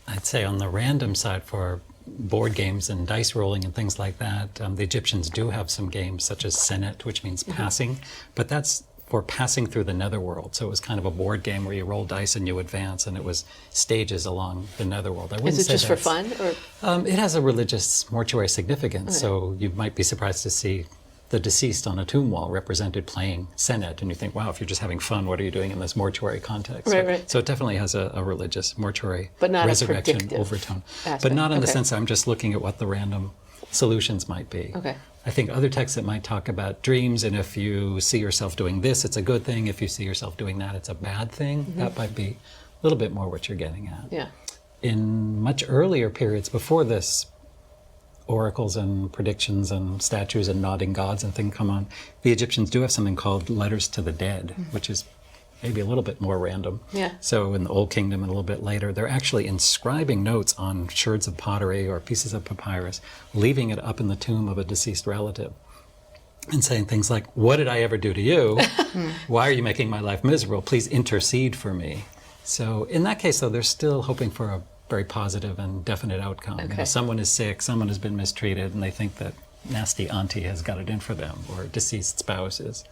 I'd say on the random side, for board games and dice rolling and things like that, the Egyptians do have some games such as Senet, which means passing, but that's for passing through the netherworld. So it was kind of a board game where you roll dice and you advance, and it was stages along the netherworld. Is it just for fun? Or? It has a religious mortuary significance, so you might be surprised to see the deceased on a tomb wall represented playing Senet, and you think, wow, if you're just having fun, what are you doing in this mortuary context? Right. So it definitely has a religious mortuary but not resurrection overtone. Aspect. But not in the sense I'm just looking at what the random solutions might be. Okay. I think other texts that might talk about dreams, and if you see yourself doing this, it's a good thing. If you see yourself doing that, it's a bad thing. That might be a little bit more what you're getting at. Yeah. In much earlier periods before this, oracles and predictions and statues and nodding gods and things come on, the Egyptians do have something called letters to the dead, which is maybe a little bit more random. Yeah. So in the Old Kingdom and a little bit later, they're actually inscribing notes on sherds of pottery or pieces of papyrus, leaving it up in the tomb of a deceased relative, and saying things like, what did I ever do to you? Why are you making my life miserable? Please intercede for me. So in that case, though, they're still hoping for a very positive and definite outcome. Okay. Someone is sick, someone has been mistreated, and they think that nasty auntie has got it in for them, or deceased spouse is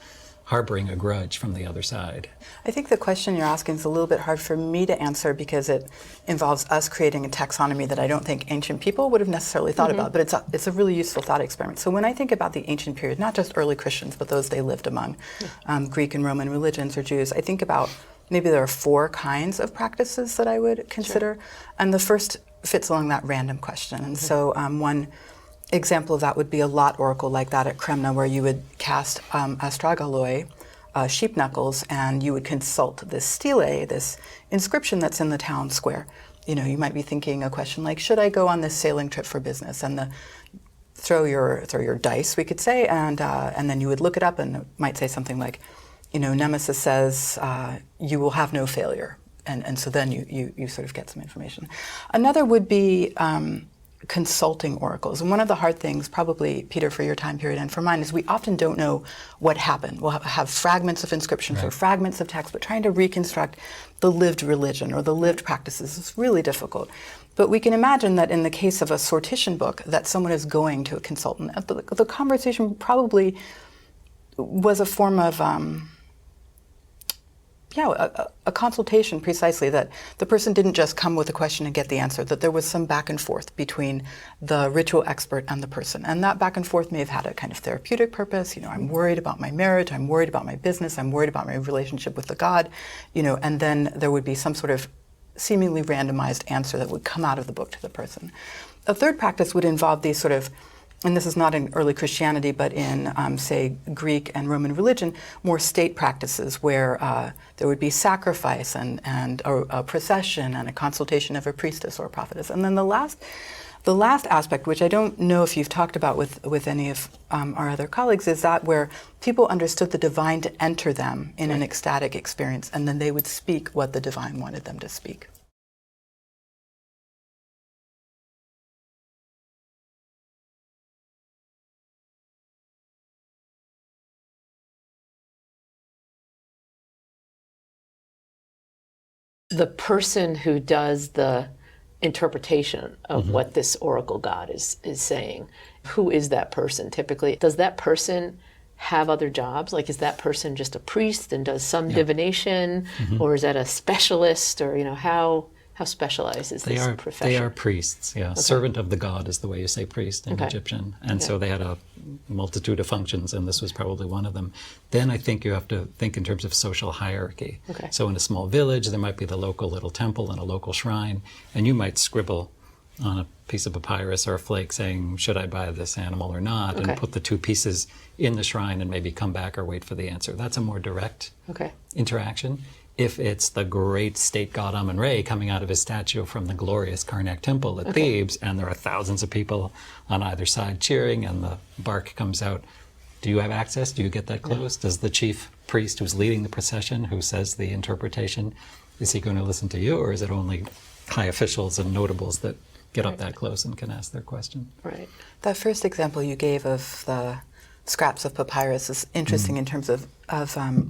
harboring a grudge from the other side. I think the question you're asking is a little bit hard for me to answer because it involves us creating a taxonomy that I don't think ancient people would have necessarily thought about, but it's a really useful thought experiment. So when I think about the ancient period, not just early Christians, but those they lived among, Greek and Roman religions or Jews, I think about maybe there are 4 kinds of practices that I would consider. And the first fits along that random question. And so one example of that would be a lot oracle like that at Kremna, where you would cast astragaloi sheep knuckles, and you would consult this stele, this inscription that's in the town square. You might be thinking a question like, should I go on this sailing trip for business? And throw your dice, we could say, and then you would look it up, and it might say something like, Nemesis says you will have no failure, and so then you sort of get some information. Another would be consulting oracles, and one of the hard things, probably Peter, for your time period and for mine, is we often don't know what happened. We'll have fragments of inscriptions or fragments of text, but trying to reconstruct the lived religion or the lived practices is really difficult. But we can imagine that in the case of a sortition book, that someone is going to a consultant. The conversation probably was a form of, a consultation, precisely, that the person didn't just come with a question and get the answer, that there was some back and forth between the ritual expert and the person. And that back and forth may have had a kind of therapeutic purpose. I'm worried about my marriage, I'm worried about my business, I'm worried about my relationship with the God, and then there would be some sort of seemingly randomized answer that would come out of the book to the person. A third practice would involve these sort of, and this is not in early Christianity, but in, say, Greek and Roman religion, more state practices where there would be sacrifice and a procession and a consultation of a priestess or a prophetess. And then the last aspect, which I don't know if you've talked about with any of our other colleagues, is that where people understood the divine to enter them in an ecstatic experience, and then they would speak what the divine wanted them to speak. The person who does the interpretation of what this oracle god is saying, who is that person typically? Does that person have other jobs? Like, is that person just a priest and does some divination, or is that a specialist, or how specialized is this profession? They are priests, yeah. Okay. Servant of the god is the way you say priest in Egyptian. And so they had a multitude of functions, and this was probably one of them. Then I think you have to think in terms of social hierarchy. Okay. So in a small village, there might be the local little temple and a local shrine, and you might scribble on a piece of papyrus or a flake saying, should I buy this animal or not, and put the two pieces in the shrine and maybe come back or wait for the answer. That's a more direct interaction. If it's the great state god Amun-Re coming out of his statue from the glorious Karnak temple at Thebes, and there are thousands of people on either side cheering, and the bark comes out, do you have access? Do you get that close? Does the chief priest who's leading the procession, who says the interpretation, is he going to listen to you, or is it only high officials and notables that get up that close and can ask their question? Right. That first example you gave of the scraps of papyrus is interesting in terms of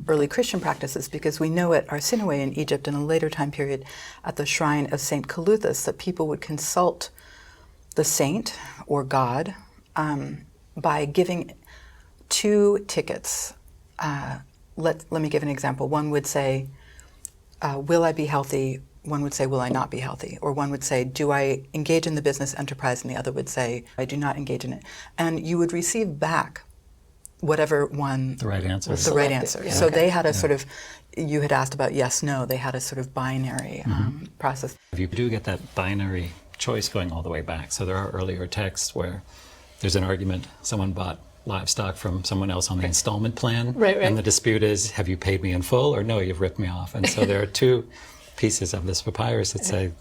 early Christian practices, because we know at Arsinoe in Egypt in a later time period at the shrine of Saint Caluthus that people would consult the saint or god by giving two tickets. Let me give an example. One would say, will I be healthy? One would say, will I not be healthy? Or one would say, do I engage in the business enterprise? And the other would say, I do not engage in it. And you would receive back whatever one the right answer was the right answer. Yeah. So they had a sort of, you had asked about yes, no, they had a sort of binary process. You do get that binary choice going all the way back. So there are earlier texts where there's an argument, someone bought livestock from someone else on the installment plan, and the dispute is, have you paid me in full, or no, you've ripped me off? And so there are two pieces of this papyrus that say,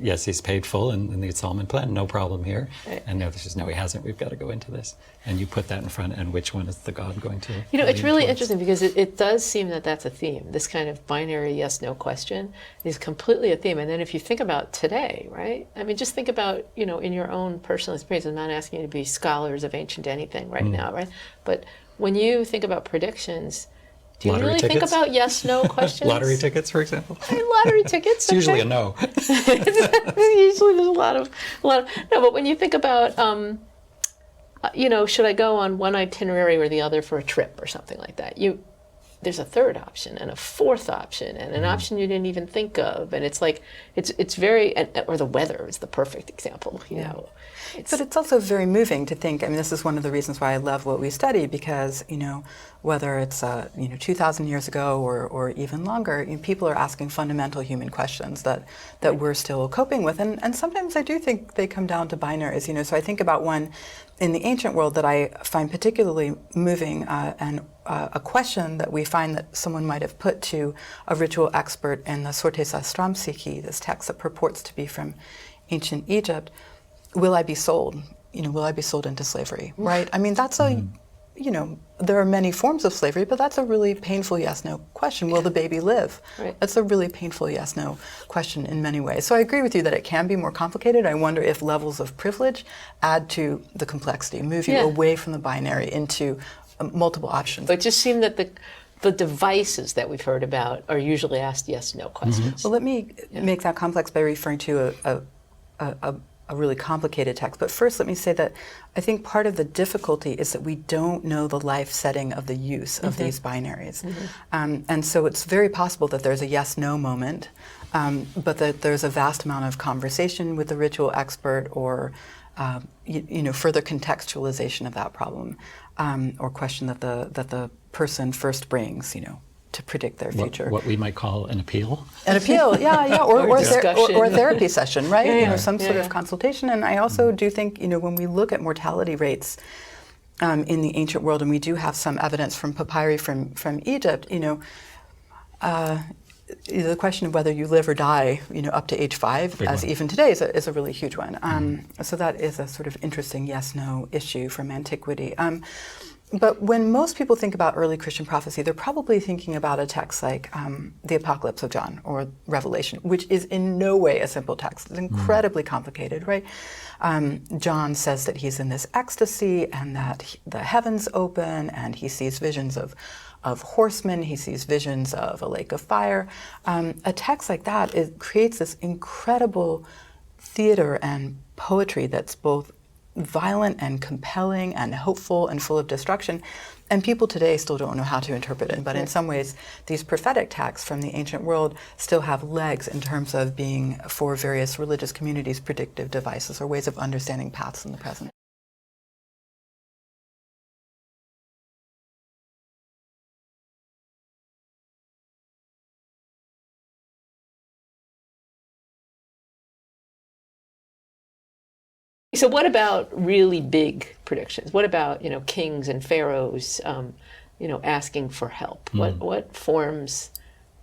yes, he's paid full in the installment plan, no problem here. And the other says, no, he hasn't, we've got to go into this. And you put that in front, and which one is the god going to? It's really interesting, because it does seem that that's a theme. This kind of binary yes-no question is completely a theme. And then if you think about today, right? I mean, just think about, in your own personal experience. I'm not asking you to be scholars of ancient anything right now, right? But when you think about predictions, do you really think about yes-no questions? Lottery tickets, for example? Lottery tickets? It's usually a no. Usually there's a lot of no, but when you think about, should I go on one itinerary or the other for a trip or something like that? There's a third option and a fourth option and an option you didn't even think of. And it's like, it's very, or the weather is the perfect example, But it's also very moving to think, I mean, this is one of the reasons why I love what we study, because, whether it's, 2,000 years ago or even longer, people are asking fundamental human questions that we're still coping with. And sometimes I do think they come down to binaries, So I think about one in the ancient world that I find particularly moving, and a question that we find that someone might have put to a ritual expert in the Sortes Astram Psyche, this text that purports to be from ancient Egypt: will I be sold? Will I be sold into slavery? Right? I mean, that's a, there are many forms of slavery, but that's a really painful yes/no question. Will the baby live? Right. That's a really painful yes/no question in many ways. So I agree with you that it can be more complicated. I wonder if levels of privilege add to the complexity, move you away from the binary into multiple options. But it just seemed that the devices that we've heard about are usually asked yes/no questions. Well, let me make that complex by referring to a really complicated text. But first, let me say that I think part of the difficulty is that we don't know the life setting of the use of these binaries. And so it's very possible that there's a yes/no moment, but that there's a vast amount of conversation with the ritual expert, or further contextualization of that problem, or question that the person first brings, to predict their future. What we might call an appeal. An appeal, or discussion. or a therapy session, right? Yeah. Some sort of consultation. And I also do think, when we look at mortality rates in the ancient world, and we do have some evidence from papyri from Egypt, the question of whether you live or die, up to age 5, Big as one. even today, is a really huge one. So that is a sort of interesting yes/no issue from antiquity. But when most people think about early Christian prophecy, they're probably thinking about a text like the Apocalypse of John or Revelation, which is in no way a simple text. It's incredibly complicated, right? John says that he's in this ecstasy and that the heavens open, and he sees visions of horsemen, he sees visions of a lake of fire. A text like that creates this incredible theater and poetry that's both violent and compelling and hopeful and full of destruction. And people today still don't know how to interpret it. But in some ways, these prophetic texts from the ancient world still have legs in terms of being, for various religious communities, predictive devices or ways of understanding paths in the present. So what about really big predictions? What about, kings and pharaohs, asking for help? What forms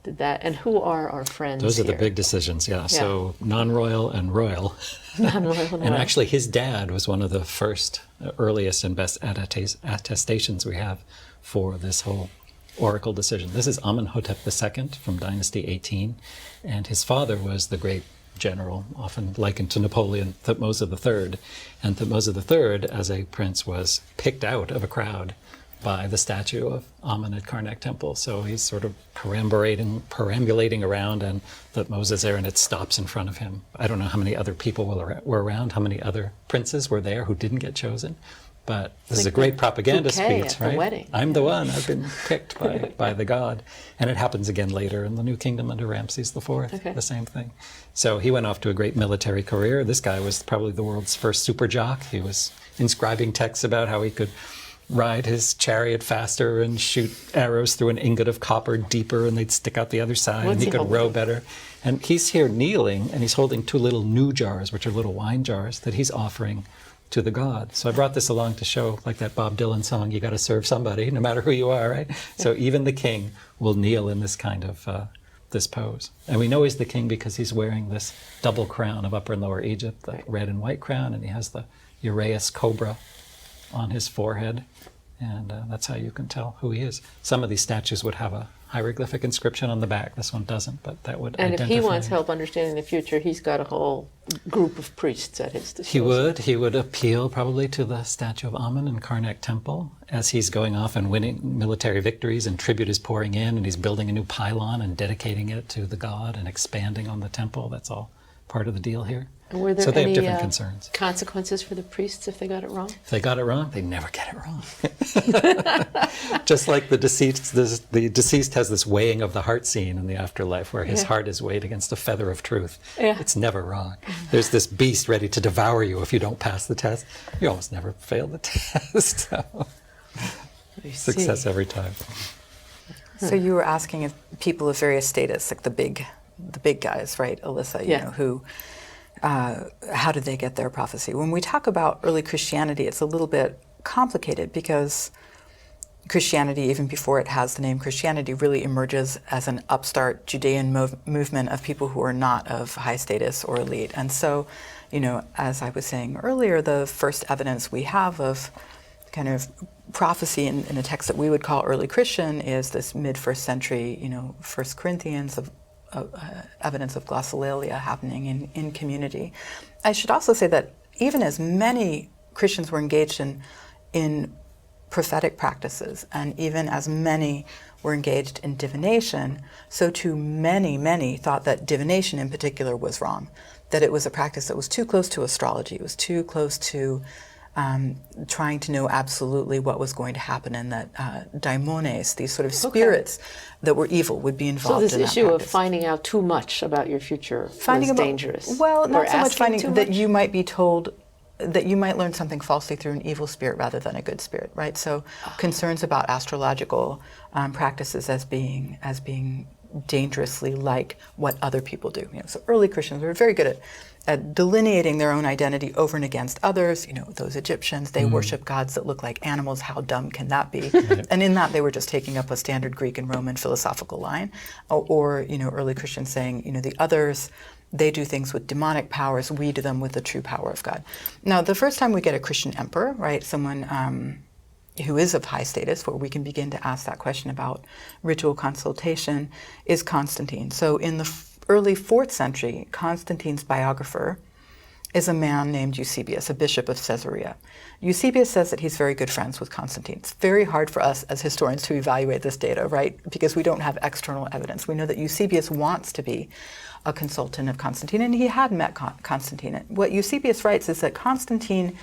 did that, and who are our friends Those are the here? big decisions, yeah. So non-royal and royal. Non-royal and And royal. actually his dad was one of the first, earliest and best attestations we have for this whole oracle decision. This is Amenhotep II from Dynasty 18, and his father was the great general, often likened to Napoleon, Thutmose III. And Thutmose III, as a prince, was picked out of a crowd by the statue of Amen at Karnak Temple. So he's sort of perambulating around, and Thutmose is there, and it stops in front of him. I don't know how many other people were around, how many other princes were there who didn't get chosen. But this is a great propaganda bouquet speech, at the right? wedding. I'm the one. I've been picked by the god. And it happens again later in the New Kingdom under Ramses IV, the same thing. So he went off to a great military career. This guy was probably the world's first super jock. He was inscribing texts about how he could ride his chariot faster and shoot arrows through an ingot of copper deeper, and they'd stick out the other side, What's and he he could holding? row better. And he's here kneeling, and he's holding 2 little new jars, which are little wine jars, that he's offering to the god. So I brought this along to show, like that Bob Dylan song, you got to serve somebody, no matter who you are, right? So even the king will kneel in this kind of, this pose. And we know he's the king because he's wearing this double crown of Upper and Lower Egypt, the red and white crown, and he has the Uraeus cobra on his forehead. And that's how you can tell who he is. Some of these statues would have a hieroglyphic inscription on the back. This one doesn't, but that would And if identify he wants him. help understanding the future, he's got a whole group of priests at his disposal. He would appeal probably to the statue of Amen in Karnak Temple as he's going off and winning military victories, and tribute is pouring in, and he's building a new pylon and dedicating it to the god and expanding on the temple. That's all part of the deal here. And were there So they any have different concerns. consequences for the priests if they got it wrong? If they got it wrong, they never get it wrong. Just like the deceased has this weighing of the heart scene in the afterlife, where his heart is weighed against a feather of truth. Yeah. It's never wrong. There's this beast ready to devour you if you don't pass the test. You almost never fail the test. So, success every time. So you were asking if people of various status, like the big guys, right, Alyssa, you Yeah. know, how did they get their prophecy? When we talk about early Christianity, it's a little bit complicated because Christianity, even before it has the name Christianity, really emerges as an upstart Judean movement of people who are not of high status or elite. And so, as I was saying earlier, the first evidence we have of kind of prophecy in a text that we would call early Christian is this mid-first century, 1 Corinthians of evidence of glossolalia happening in community. I should also say that even as many Christians were engaged in prophetic practices, and even as many were engaged in divination, so too many thought that divination in particular was wrong, that it was a practice that was too close to astrology, it was too close to trying to know absolutely what was going to happen, and that daimones, these sort of spirits that were evil, would be involved in that So this issue of practice. finding out too much about your future was dangerous. Well, Or not so much asking finding too that much? you might be told that you might learn something falsely through an evil spirit rather than a good spirit, right? So concerns about astrological practices as being dangerously like what other people do. So early Christians were very good at delineating their own identity over and against others. Those Egyptians, they worship gods that look like animals. How dumb can that be? And in that, they were just taking up a standard Greek and Roman philosophical line. Or early Christians saying, the others, they do things with demonic powers, we do them with the true power of God. Now, the first time we get a Christian emperor, right, someone who is of high status, where we can begin to ask that question about ritual consultation, is Constantine. So in the early 4th century, Constantine's biographer is a man named Eusebius, a bishop of Caesarea. Eusebius says that he's very good friends with Constantine. It's very hard for us as historians to evaluate this data, right? Because we don't have external evidence. We know that Eusebius wants to be a consultant of Constantine, and he had met Constantine. What Eusebius writes is that Constantine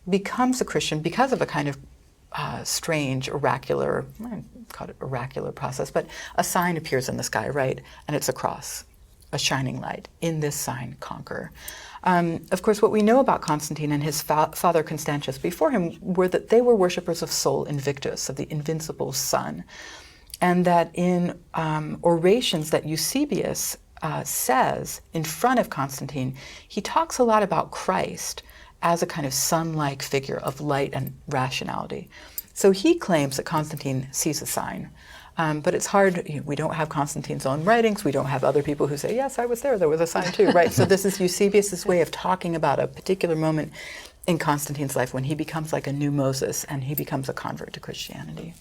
becomes a Christian because of a kind of strange, oracular, I call it oracular process, but a sign appears in the sky, right? And it's a cross, a shining light. In this sign, conquer. Of course, what we know about Constantine and his father Constantius before him were that they were worshippers of Sol Invictus, of the invincible sun, and that in orations that Eusebius says in front of Constantine, he talks a lot about Christ as a kind of sun-like figure of light and rationality. So he claims that Constantine sees a sign. But it's hard, we don't have Constantine's own writings, we don't have other people who say, yes, I was there was a sign too, right? So this is Eusebius' way of talking about a particular moment in Constantine's life when he becomes like a new Moses and he becomes a convert to Christianity.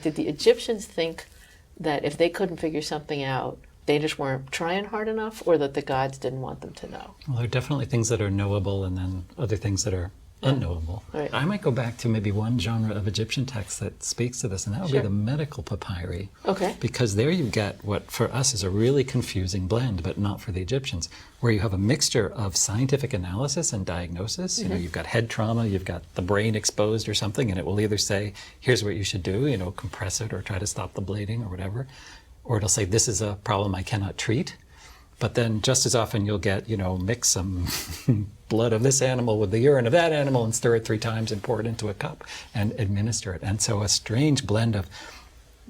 Did the Egyptians think that if they couldn't figure something out, they just weren't trying hard enough, or that the gods didn't want them to know? Well, there are definitely things that are knowable and then other things that are unknowable. Right. I might go back to maybe one genre of Egyptian text that speaks to this, and that would be the medical papyri. Okay. Because there you get what for us is a really confusing blend, but not for the Egyptians, where you have a mixture of scientific analysis and diagnosis. You've got head trauma, you've got the brain exposed or something, and it will either say, here's what you should do, compress it or try to stop the bleeding or whatever. Or it'll say, this is a problem I cannot treat. But then just as often you'll get, mix some blood of this animal with the urine of that animal and stir it 3 times and pour it into a cup and administer it. And so a strange blend of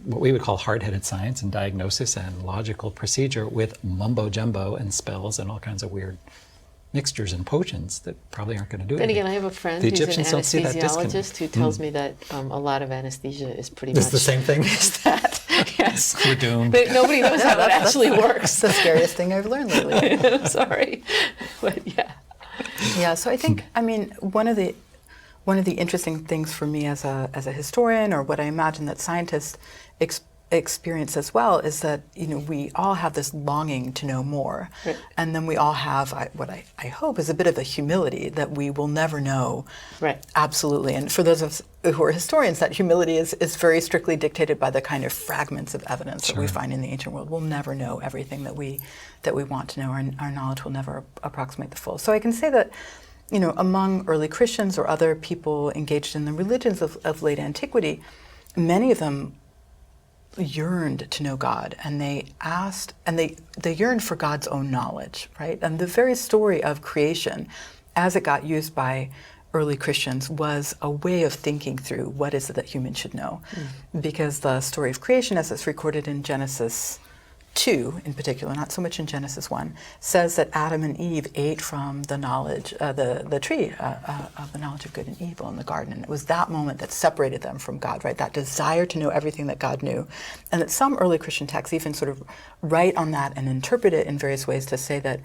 what we would call hard-headed science and diagnosis and logical procedure with mumbo-jumbo and spells and all kinds of weird mixtures and potions that probably aren't going to do Then anything. again, I have a friend The who's an Egyptians don't see that anesthesiologist disconnect. who tells me that a lot of anesthesia is pretty It's much the same thing. is that. Yes. We're doomed. But nobody knows how it actually That's works. the scariest thing I've learned lately. I'm sorry. But yeah. Yeah, so I think, one of the interesting things for me as a historian, or what I imagine that scientists experience as well, is that we all have this longing to know more, Right. and then we all have what I hope is a bit of a humility that we will never know Right. absolutely. And for those of us who are historians, that humility is very strictly dictated by the kind of fragments of evidence that we find in the ancient world. We'll never know everything that we want to know. Our knowledge will never approximate the full. So I can say that among early Christians or other people engaged in the religions of late antiquity, many of them yearned to know God, and they asked, and they yearned for God's own knowledge, right? And the very story of creation as it got used by early Christians, was a way of thinking through what is it that humans should know. Because the story of creation, as it's recorded in Genesis 2 in particular, not so much in Genesis 1, says that Adam and Eve ate from the knowledge, the tree of the knowledge of good and evil in the garden. And it was that moment that separated them from God, right? That desire to know everything that God knew. And that some early Christian texts even sort of write on that and interpret it in various ways to say that,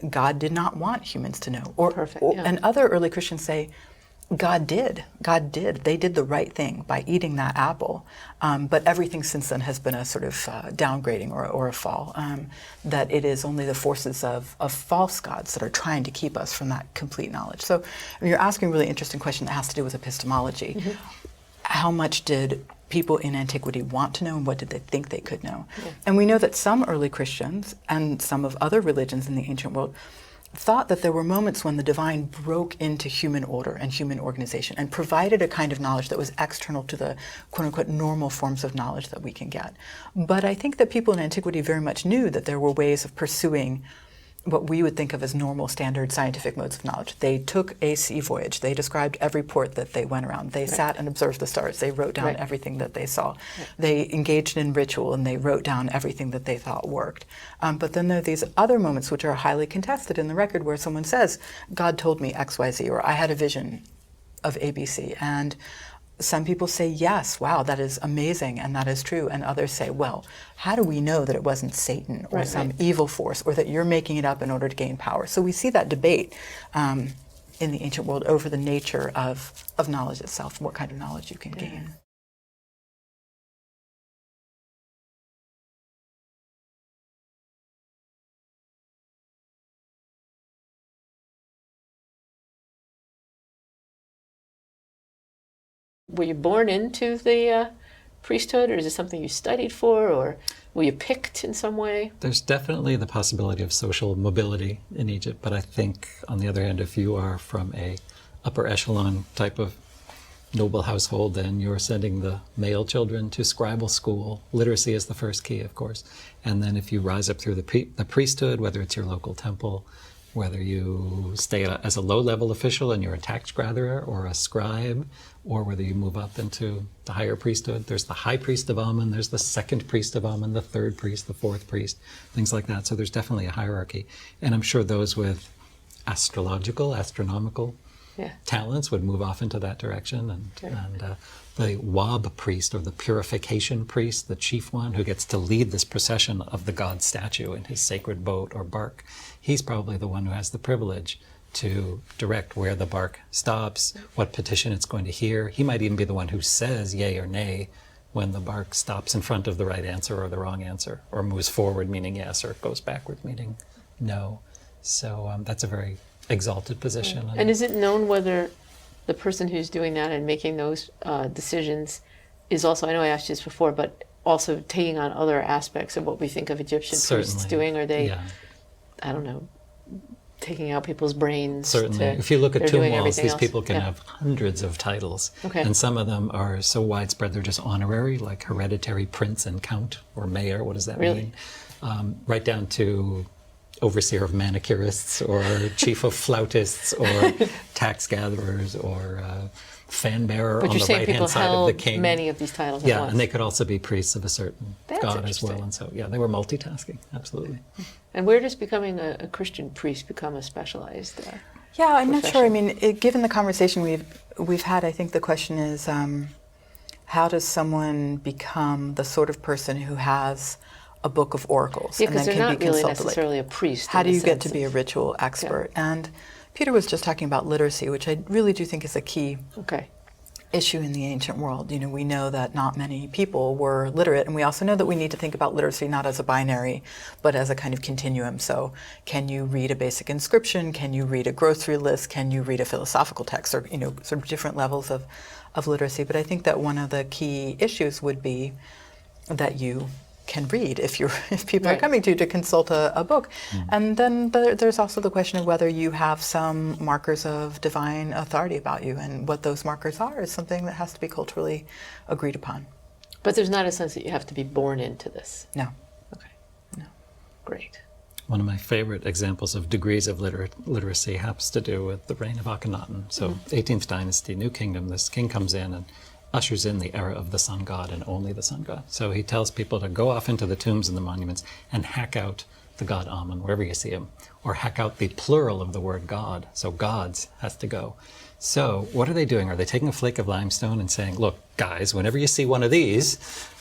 God did not want humans to know. Perfect, yeah. And other early Christians say, God did. God did. They did the right thing by eating that apple. But everything since then has been a sort of downgrading or a fall. That it is only the forces of false gods that are trying to keep us from that complete knowledge. So you're asking a really interesting question that has to do with epistemology. How much did people in antiquity want to know, and what did they think they could know? And we know that some early Christians and some of other religions in the ancient world thought that there were moments when the divine broke into human order and human organization and provided a kind of knowledge that was external to the quote-unquote normal forms of knowledge that we can get. But I think that people in antiquity very much knew that there were ways of pursuing what we would think of as normal standard scientific modes of knowledge. They took a sea voyage. They described every port that they went around. They sat and observed the stars. They wrote down everything that they saw. They engaged in ritual, and they wrote down everything that they thought worked. But then there are these other moments which are highly contested in the record where someone says, God told me X, Y, Z, or I had a vision of ABC. And some people say, yes, wow, that is amazing, and that is true. And others say, well, how do we know that it wasn't Satan or some evil force, or that you're making it up in order to gain power? So we see that debate in the ancient world over the nature of knowledge itself, what kind of knowledge you can gain. Were you born into the priesthood, or is it something you studied for, or were you picked in some way? There's definitely the possibility of social mobility in Egypt, but I think, on the other hand, if you are from a upper echelon type of noble household, then you're sending the male children to scribal school. Literacy is the first key, of course. And then if you rise up through the priesthood, whether it's your local temple, whether you stay as a low-level official and you're a tax gatherer or a scribe, or whether you move up into the higher priesthood. There's the high priest of Amun, there's the second priest of Amun, the third priest, the fourth priest, things like that. So there's definitely a hierarchy. And I'm sure those with astronomical talents would move off into that direction. And the Wab priest, or the purification priest, the chief one who gets to lead this procession of the god statue in his sacred boat or bark, he's probably the one who has the privilege to direct where the bark stops, what petition it's going to hear. He might even be the one who says yay or nay when the bark stops in front of the right answer or the wrong answer, or moves forward meaning yes, or goes backward meaning no. So that's a very exalted position. And is it known whether the person who's doing that and making those decisions is also, I know I asked you this before, but also taking on other aspects of what we think of Egyptian priests doing? Are they, I don't know, taking out people's brains? Certainly. If you look at tomb walls, these people can have hundreds of titles. And some of them are so widespread, they're just honorary, like hereditary prince and count, or mayor. What does that mean? Right down to overseer of manicurists, or chief of flautists, or tax gatherers, or fan bearer on the right-hand side of the king. Many of these titles at once. And they could also be priests of a certain god as well. And so, they were multitasking, absolutely. And where does becoming a Christian priest become a specialized I'm not sure. I mean, given the conversation we've had, I think the question is, how does someone become the sort of person who has a book of oracles and then can be really consulted? necessarily a priest. How do you get to be a ritual expert? And Peter was just talking about literacy, which I really do think is a key issue in the ancient world. You know, we know that not many people were literate, and we also know that we need to think about literacy not as a binary, but as a kind of continuum. So can you read a basic inscription? Can you read a grocery list? Can you read a philosophical text? Or, sort of different levels of literacy. But I think that one of the key issues would be that you can read if people are coming to you to consult a book. And then there's also the question of whether you have some markers of divine authority about you, and what those markers are is something that has to be culturally agreed upon. But there's not a sense that you have to be born into this. No. Okay. No. Great. One of my favorite examples of degrees of literacy has to do with the reign of Akhenaten. So 18th dynasty, New Kingdom, this king comes in and ushers in the era of the sun god and only the sun god. So he tells people to go off into the tombs and the monuments and hack out the god Amun, wherever you see him, or hack out the plural of the word god. So gods has to go. So what are they doing? Are they taking a flake of limestone and saying, look, guys, whenever you see one of these,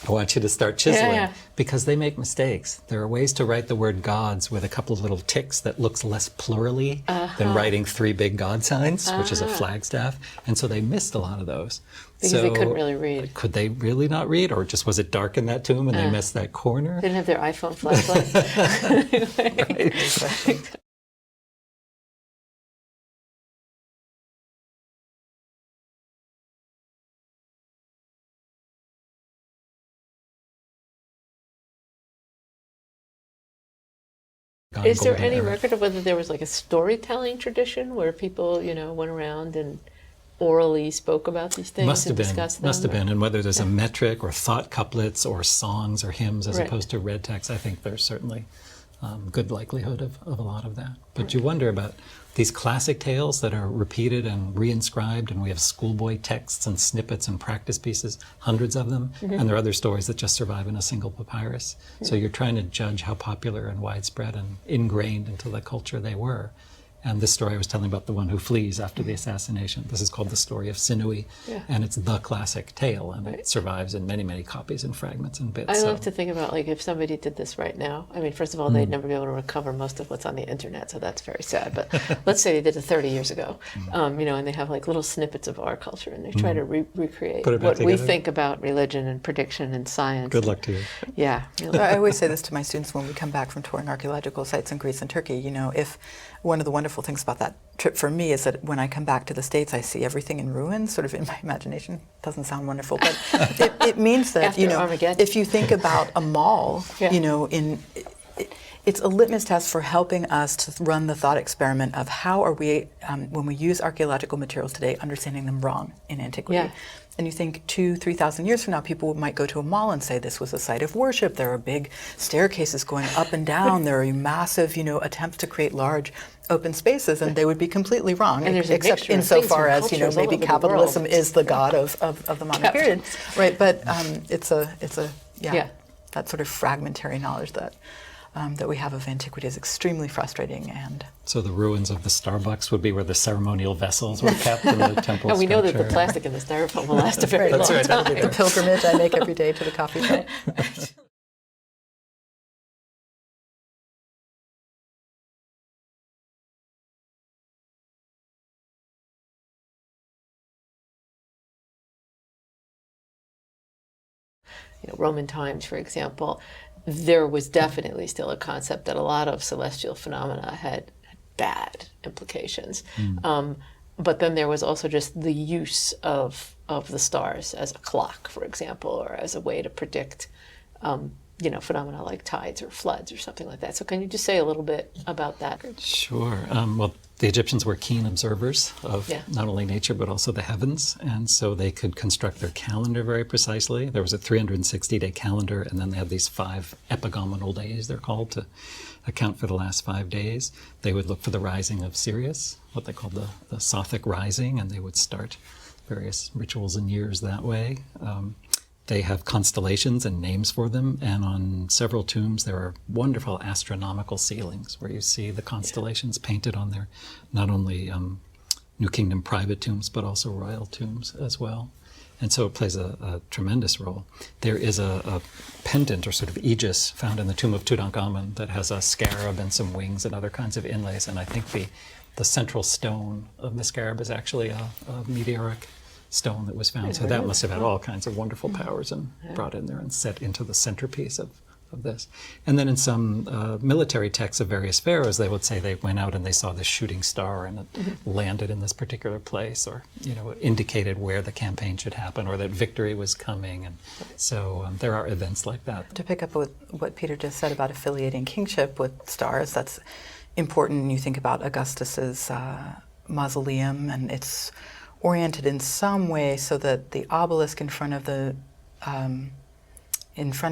I want you to start chiseling? Yeah. Because they make mistakes. There are ways to write the word gods with a couple of little ticks that looks less plurally than writing 3 big god signs, which is a flagstaff. And so they missed a lot of those. Because they couldn't really read. Could they really not read? Or just was it dark in that tomb and they missed that corner? They didn't have their iPhone flashlight. Is there any record of whether there was like a storytelling tradition where people, went around and orally spoke about these things and discussed them? Must have been. And whether there's a metric or thought couplets or songs or hymns as opposed to read text, I think there's certainly good likelihood of a lot of that. But you wonder about these classic tales that are repeated and reinscribed, and we have schoolboy texts and snippets and practice pieces, hundreds of them, and there are other stories that just survive in a single papyrus. So you're trying to judge how popular and widespread and ingrained into the culture they were. And this story I was telling about, the one who flees after the assassination, this is called the story of Sinui, and it's the classic tale, and it survives in many, many copies and fragments and bits. I love to think about, like, if somebody did this right now. I mean, first of all, they'd never be able to recover most of what's on the internet, so that's very sad. But let's say they did it 30 years ago, and they have like little snippets of our culture, and they try to recreate what we think about religion and prediction and science. Good luck to you. Yeah. Really. I always say this to my students when we come back from touring archaeological sites in Greece and Turkey. If one of the wonderful things about that trip for me is that when I come back to the States, I see everything in ruins, sort of in my imagination. Doesn't sound wonderful, but it means that, Armageddon. if you think about a mall, it's a litmus test for helping us to run the thought experiment of how are we, when we use archaeological materials today, understanding them wrong in antiquity. Yeah. And you think 2,000-3,000 years from now, people might go to a mall and say this was a site of worship. There are big staircases going up and down. There are massive, attempts to create large open spaces, and they would be completely wrong. And there's a except mixture of insofar things as from cultures all maybe over the capitalism world. is the god of the modern period, right? But it's a that sort of fragmentary knowledge that we have of antiquity is extremely frustrating. And so the ruins of the Starbucks would be where the ceremonial vessels were kept in the temple And we know that the structure. plastic and the styrofoam will last a very long That's right. time. the pilgrimage I make every day to the coffee shop. Roman times, for example, there was definitely still a concept that a lot of celestial phenomena had bad implications. But then there was also just the use of the stars as a clock, for example, or as a way to predict, phenomena like tides or floods or something like that. So can you just say a little bit about that? Sure. Well, the Egyptians were keen observers of not only nature but also the heavens, and so they could construct their calendar very precisely. There was a 360-day calendar, and then they had these 5 epigomenal days, they're called, to account for the last 5 days. They would look for the rising of Sirius, what they called the Sothic rising, and they would start various rituals and years that way. They have constellations and names for them, and on several tombs there are wonderful astronomical ceilings where you see the constellations painted on there, not only New Kingdom private tombs, but also royal tombs as well. And so it plays a tremendous role. There is a pendant or sort of aegis found in the tomb of Tutankhamun that has a scarab and some wings and other kinds of inlays, and I think the central stone of the scarab is actually a meteoric stone that was found. So that must have had all kinds of wonderful powers and brought in there and set into the centerpiece of this. And then in some military texts of various pharaohs, they would say they went out and they saw this shooting star and it landed in this particular place, or indicated where the campaign should happen, or that victory was coming. And so there are events like that. To pick up with what Peter just said about affiliating kingship with stars, that's important. You think about Augustus's mausoleum, and it's oriented in some way so that the obelisk in front of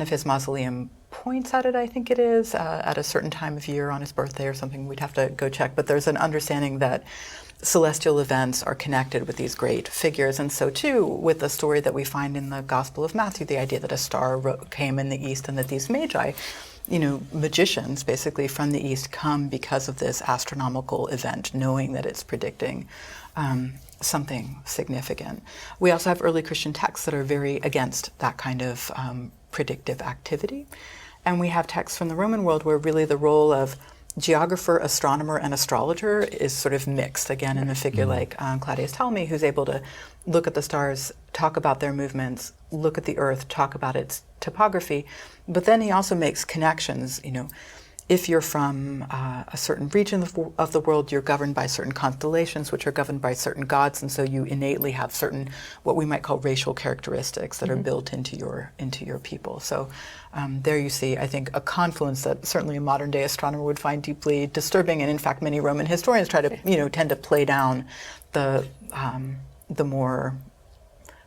his mausoleum points at it, I think it is, at a certain time of year on his birthday or something. We'd have to go check. But there's an understanding that celestial events are connected with these great figures. And so, too, with the story that we find in the Gospel of Matthew, the idea that a star came in the east and that these magi, magicians basically from the east, come because of this astronomical event, knowing that it's predicting something significant. We also have early Christian texts that are very against that kind of predictive activity. And we have texts from the Roman world where really the role of geographer, astronomer, and astrologer is sort of mixed, again, in a figure like Claudius Ptolemy, who's able to look at the stars, talk about their movements, look at the Earth, talk about its topography. But then he also makes connections. If you're from a certain region of the world, you're governed by certain constellations, which are governed by certain gods, and so you innately have certain, what we might call racial characteristics that are built into your people. So there you see, I think, a confluence that certainly a modern day astronomer would find deeply disturbing, and in fact, many Roman historians try to, tend to play down the more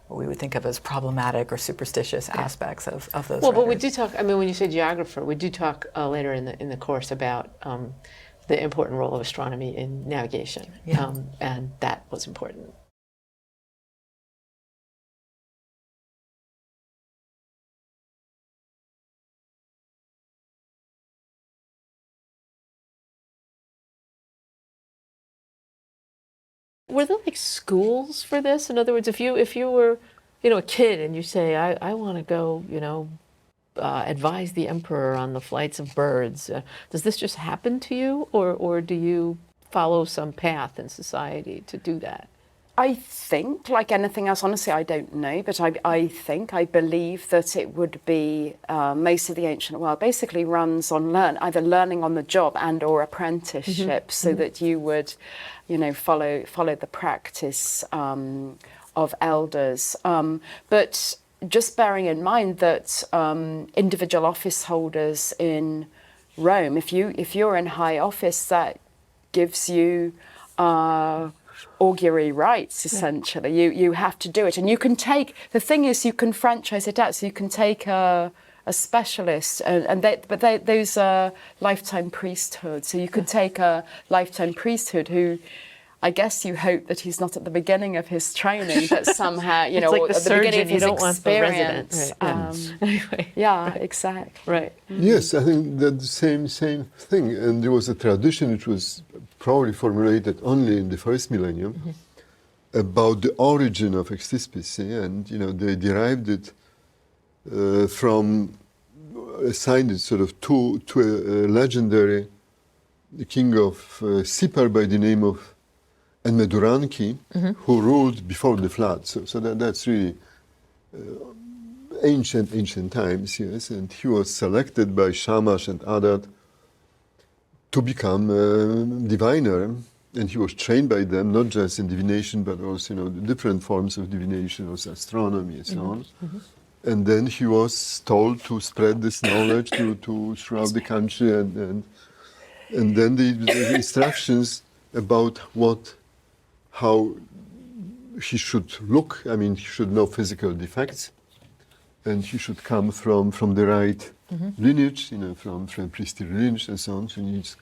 what we would think of as problematic or superstitious aspects of those. Well, but we writers. do talk. I mean, when you say geographer, we do talk later in the course about the important role of astronomy in navigation, and that was important. Were there like schools for this? In other words, if you were, a kid and you say, I want to go, advise the emperor on the flights of birds, does this just happen to you, or do you follow some path in society to do that? I think, like anything else, honestly, I don't know, but I believe that it would be most of the ancient world basically runs on either learning on the job and or apprenticeship, so that you would, follow the practice of elders. But just bearing in mind that individual office holders in Rome, if you're in high office, that gives you augury rights, essentially. You have to do it, and you can take, the thing is, you can franchise it out, so you can take a specialist, but those are lifetime priesthoods, so you could take a lifetime priesthood who, I guess you hope that he's not at the beginning of his training, but somehow, It's like or the at the beginning surgeon, of you his don't want the resident. experience. Right, anyway. Yeah, exactly. Right. Yes, I think that the same thing. And there was a tradition which was probably formulated only in the first millennium about the origin of extispicy, and they derived it from assigned it sort of to a legendary king of Sipar by the name of Enmeduranki, who ruled before the flood. So that's really ancient times, yes. And he was selected by Shamash and Adad to become a diviner, and he was trained by them, not just in divination, but also, the different forms of divination, also astronomy and so on. And then he was told to spread this knowledge to throughout the country, and then the instructions about how he should look. I mean, he should know physical defects, and he should come from the right lineage, from priestly lineage and so on. So he needs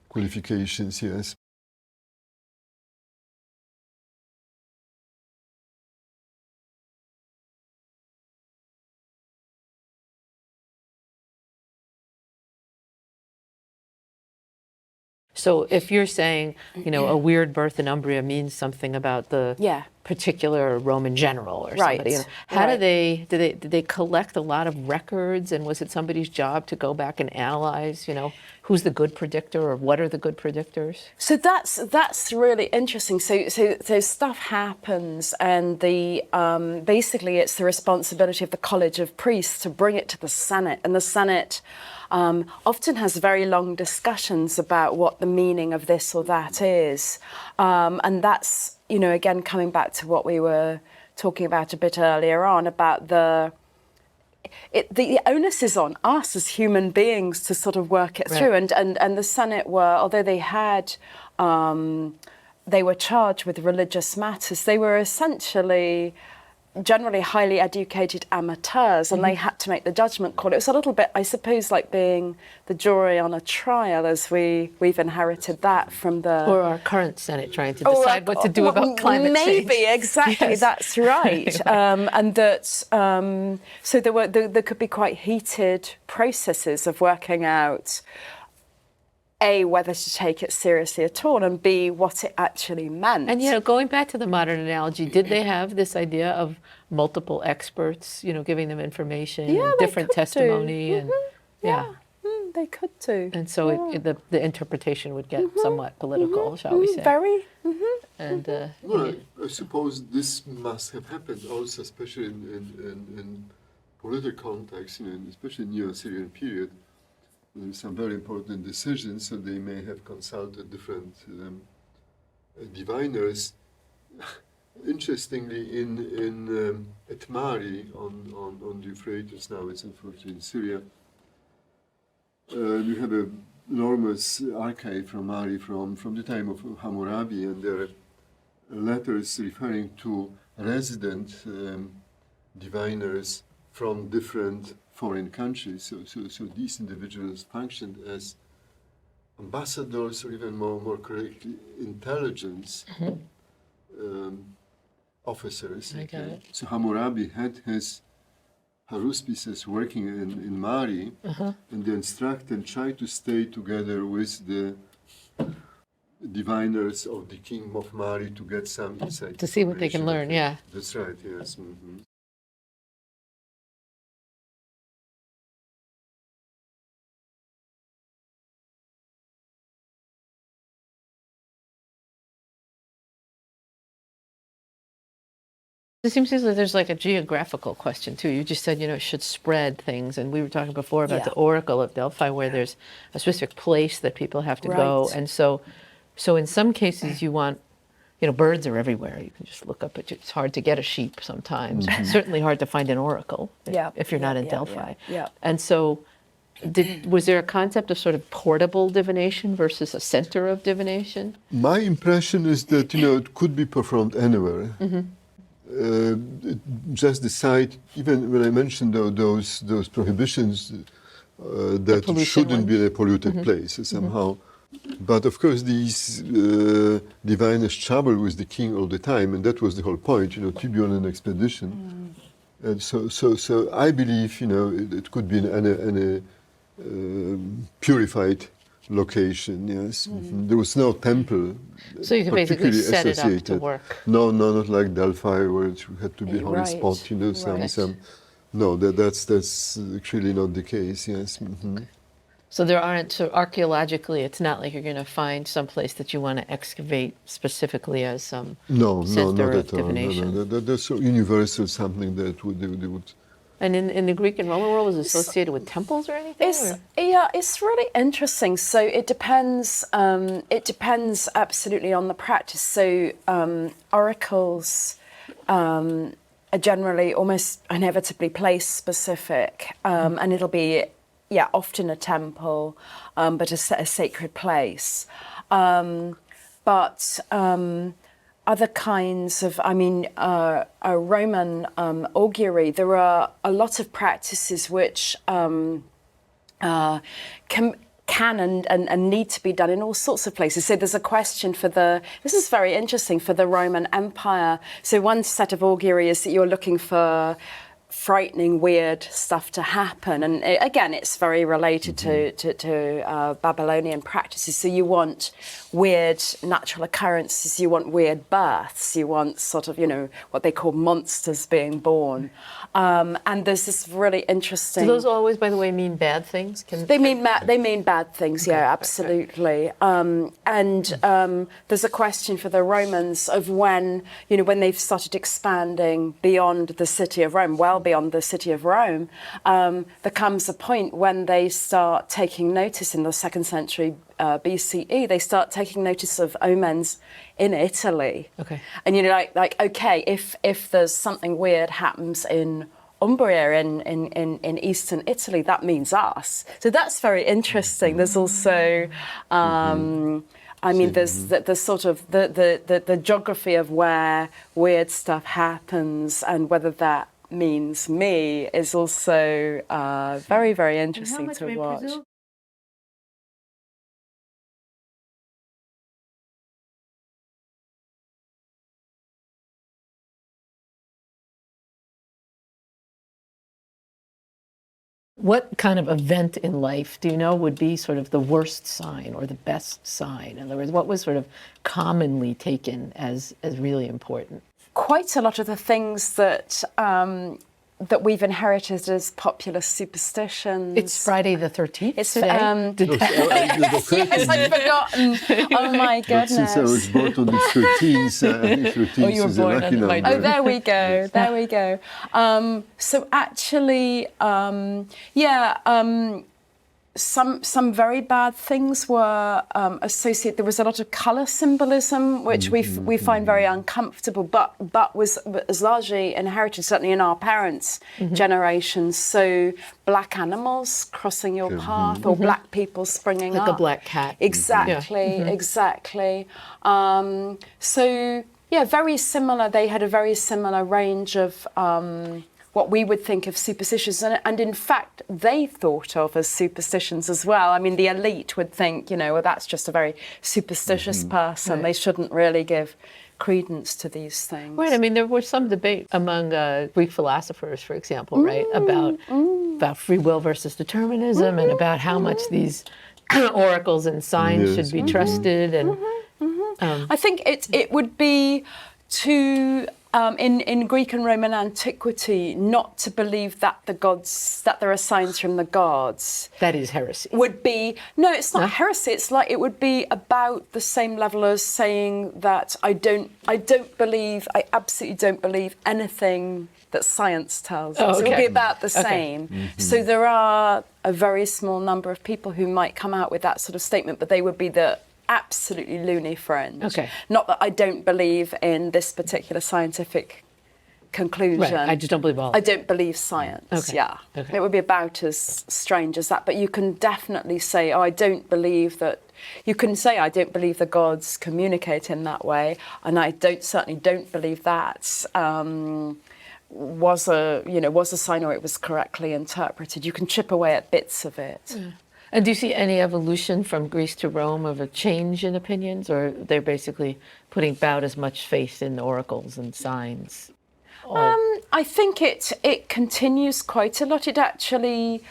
qualifications, yes. So if you're saying, a weird birth in Umbria means something about the particular Roman general or somebody, how did they collect a lot of records, and was it somebody's job to go back and analyze, who's the good predictor or what are the good predictors? So that's really interesting. So stuff happens, and the basically it's the responsibility of the College of Priests to bring it to the Senate, and the Senate often has very long discussions about what the meaning of this or that is, and that's again coming back to what we were talking about a bit earlier on about the onus is on us as human beings to sort of work it through, and the Senate were, although they had they were charged with religious matters, they were essentially generally highly educated amateurs, and they had to make the judgment call. It was a little bit, I suppose, like being the jury on a trial, as we've inherited that from the... Or our current Senate trying to decide what to do about climate change. Maybe, exactly, Yes. that's right. And that, so there could be quite heated processes of working out, A, whether to take it seriously at all, and B, what it actually meant. And, you know, going back to the modern analogy, did they have this idea of multiple experts, you know, giving them information and they different could do. testimony? And yeah. They could do. And so the interpretation would get somewhat political, shall we say. Very. And Well, I suppose this must have happened also, especially in political context, you know, especially in the Neo-Assyrian period. There are some very important decisions, so they may have consulted different diviners. Interestingly, at Mari on the Euphrates, now it's unfortunately in Syria, you have an enormous archive from Mari from the time of Hammurabi, and there are letters referring to resident diviners from different foreign countries. So these individuals functioned as ambassadors, or even more correctly, intelligence officers. I got it. So Hammurabi had his haruspices working in Mari, and they instruct and try to stay together with the diviners of the king of Mari to get some insight. to see what they can learn, yeah. That's right, yes. It seems like there's like a geographical question too. You just said, you know, it should spread things. And we were talking before about the Oracle of Delphi, where there's a specific place that people have to go. Right. And so in some cases you want, you know, birds are everywhere. You can just look up at it. It's hard to get a sheep sometimes. Certainly hard to find an oracle if you're not in Delphi. Yeah. And so was there a concept of sort of portable divination versus a center of divination? My impression is that, you know, it could be performed anywhere. Just the site, even when I mentioned those prohibitions, that it shouldn't be a polluted place somehow. But of course, these diviners travel with the king all the time, and that was the whole point, you know, to be on an expedition. And so I believe, you know, it could be in a purified location, yes. There was no temple. So you could basically particularly set it up to associated. work. No, not like Delphi, where it had to be a holy Right, spot, you know, some. No, that's actually not the case, yes. So there aren't, so archaeologically, it's not like you're going to find some place that you want to excavate specifically as some No, center not of at all. divination. No. That's so universal, something that they would. And in the Greek and Roman world, is it associated with temples or anything? It's really interesting. So it depends. It depends absolutely on the practice. So oracles are generally almost inevitably place specific, and it'll be often a temple, but a sacred place. But other kinds of, a Roman augury, there are a lot of practices which can and need to be done in all sorts of places. So there's a question this is very interesting, for the Roman Empire. So one set of augury is that you're looking for frightening, weird stuff to happen. And again, it's very related to Babylonian practices. So you want weird natural occurrences, you want weird births, you want sort of, you know, what they call monsters being born. And there's this really interesting... Do those always, by the way, mean bad things? They mean bad things, okay, absolutely. There's a question for the Romans of when they've started expanding beyond the city of Rome, well beyond the city of Rome, there comes a point when they start taking notice in the 2nd century BCE, they start taking notice of omens in Italy. Okay. And okay, if there's something weird happens in Umbria in eastern Italy, that means us. So that's very interesting. There's also I mean, there's the sort of the geography of where weird stuff happens and whether that means me is also very, very interesting to watch. What kind of event in life, do you know, would be sort of the worst sign or the best sign? In other words, what was sort of commonly taken as really important? Quite a lot of the things that that we've inherited as popular superstitions. It's Friday the 13th. It's today. yes, I've forgotten. Oh my But since I was goodness. born on the 13th, I think 13th you were is a born lucky on my number. Oh, there we go. There we go. So actually, some very bad things were associated. There was a lot of colour symbolism, which we find very uncomfortable, but was largely inherited, certainly in our parents' generations. So black animals crossing your path, or black people springing Like up. a black cat. Exactly, exactly. So yeah, very similar. They had a very similar range of what we would think of superstitions, and in fact they thought of as superstitions as well. I mean, the elite would think, well, that's just a very superstitious person. Right. They shouldn't really give credence to these things. Right. I mean, there was some debate among Greek philosophers, for example, right, about free will versus determinism, and about how much these oracles and signs should be trusted. And I think it would be to in Greek and Roman antiquity not to believe that there are signs from the gods. that is heresy. Would be no, it's not heresy. It's like it would be about the same level as saying that I absolutely don't believe anything that science tells us. It would be about the same. So there are a very small number of people who might come out with that sort of statement, but they would be the absolutely loony fringe. Okay. Not that I don't believe in this particular scientific conclusion. Right. I just don't believe all. I don't believe science. Okay. Yeah. Okay. It would be about as strange as that. But you can definitely say, I don't believe that. You can say, I don't believe the gods communicate in that way, and I certainly don't believe that was a sign, or it was correctly interpreted. You can chip away at bits of it. And do you see any evolution from Greece to Rome of a change in opinions, or they're basically putting about as much faith in the oracles and signs? I think it continues quite a lot. It actually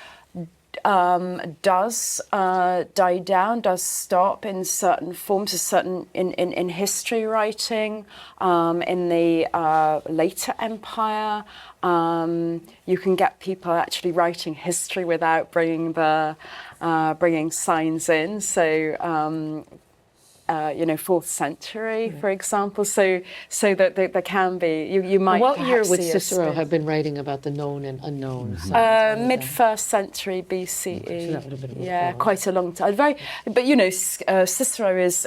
does die down, does stop in certain forms, in history writing, in the later empire. You can get people actually writing history without bringing signs in. So 4th century, for example. So that there can be, you might. What year perhaps would see a Cicero spin. have been writing about the known and unknown signs? Mid 1st century BCE. So that would have been yeah, before. quite a long time. But Cicero is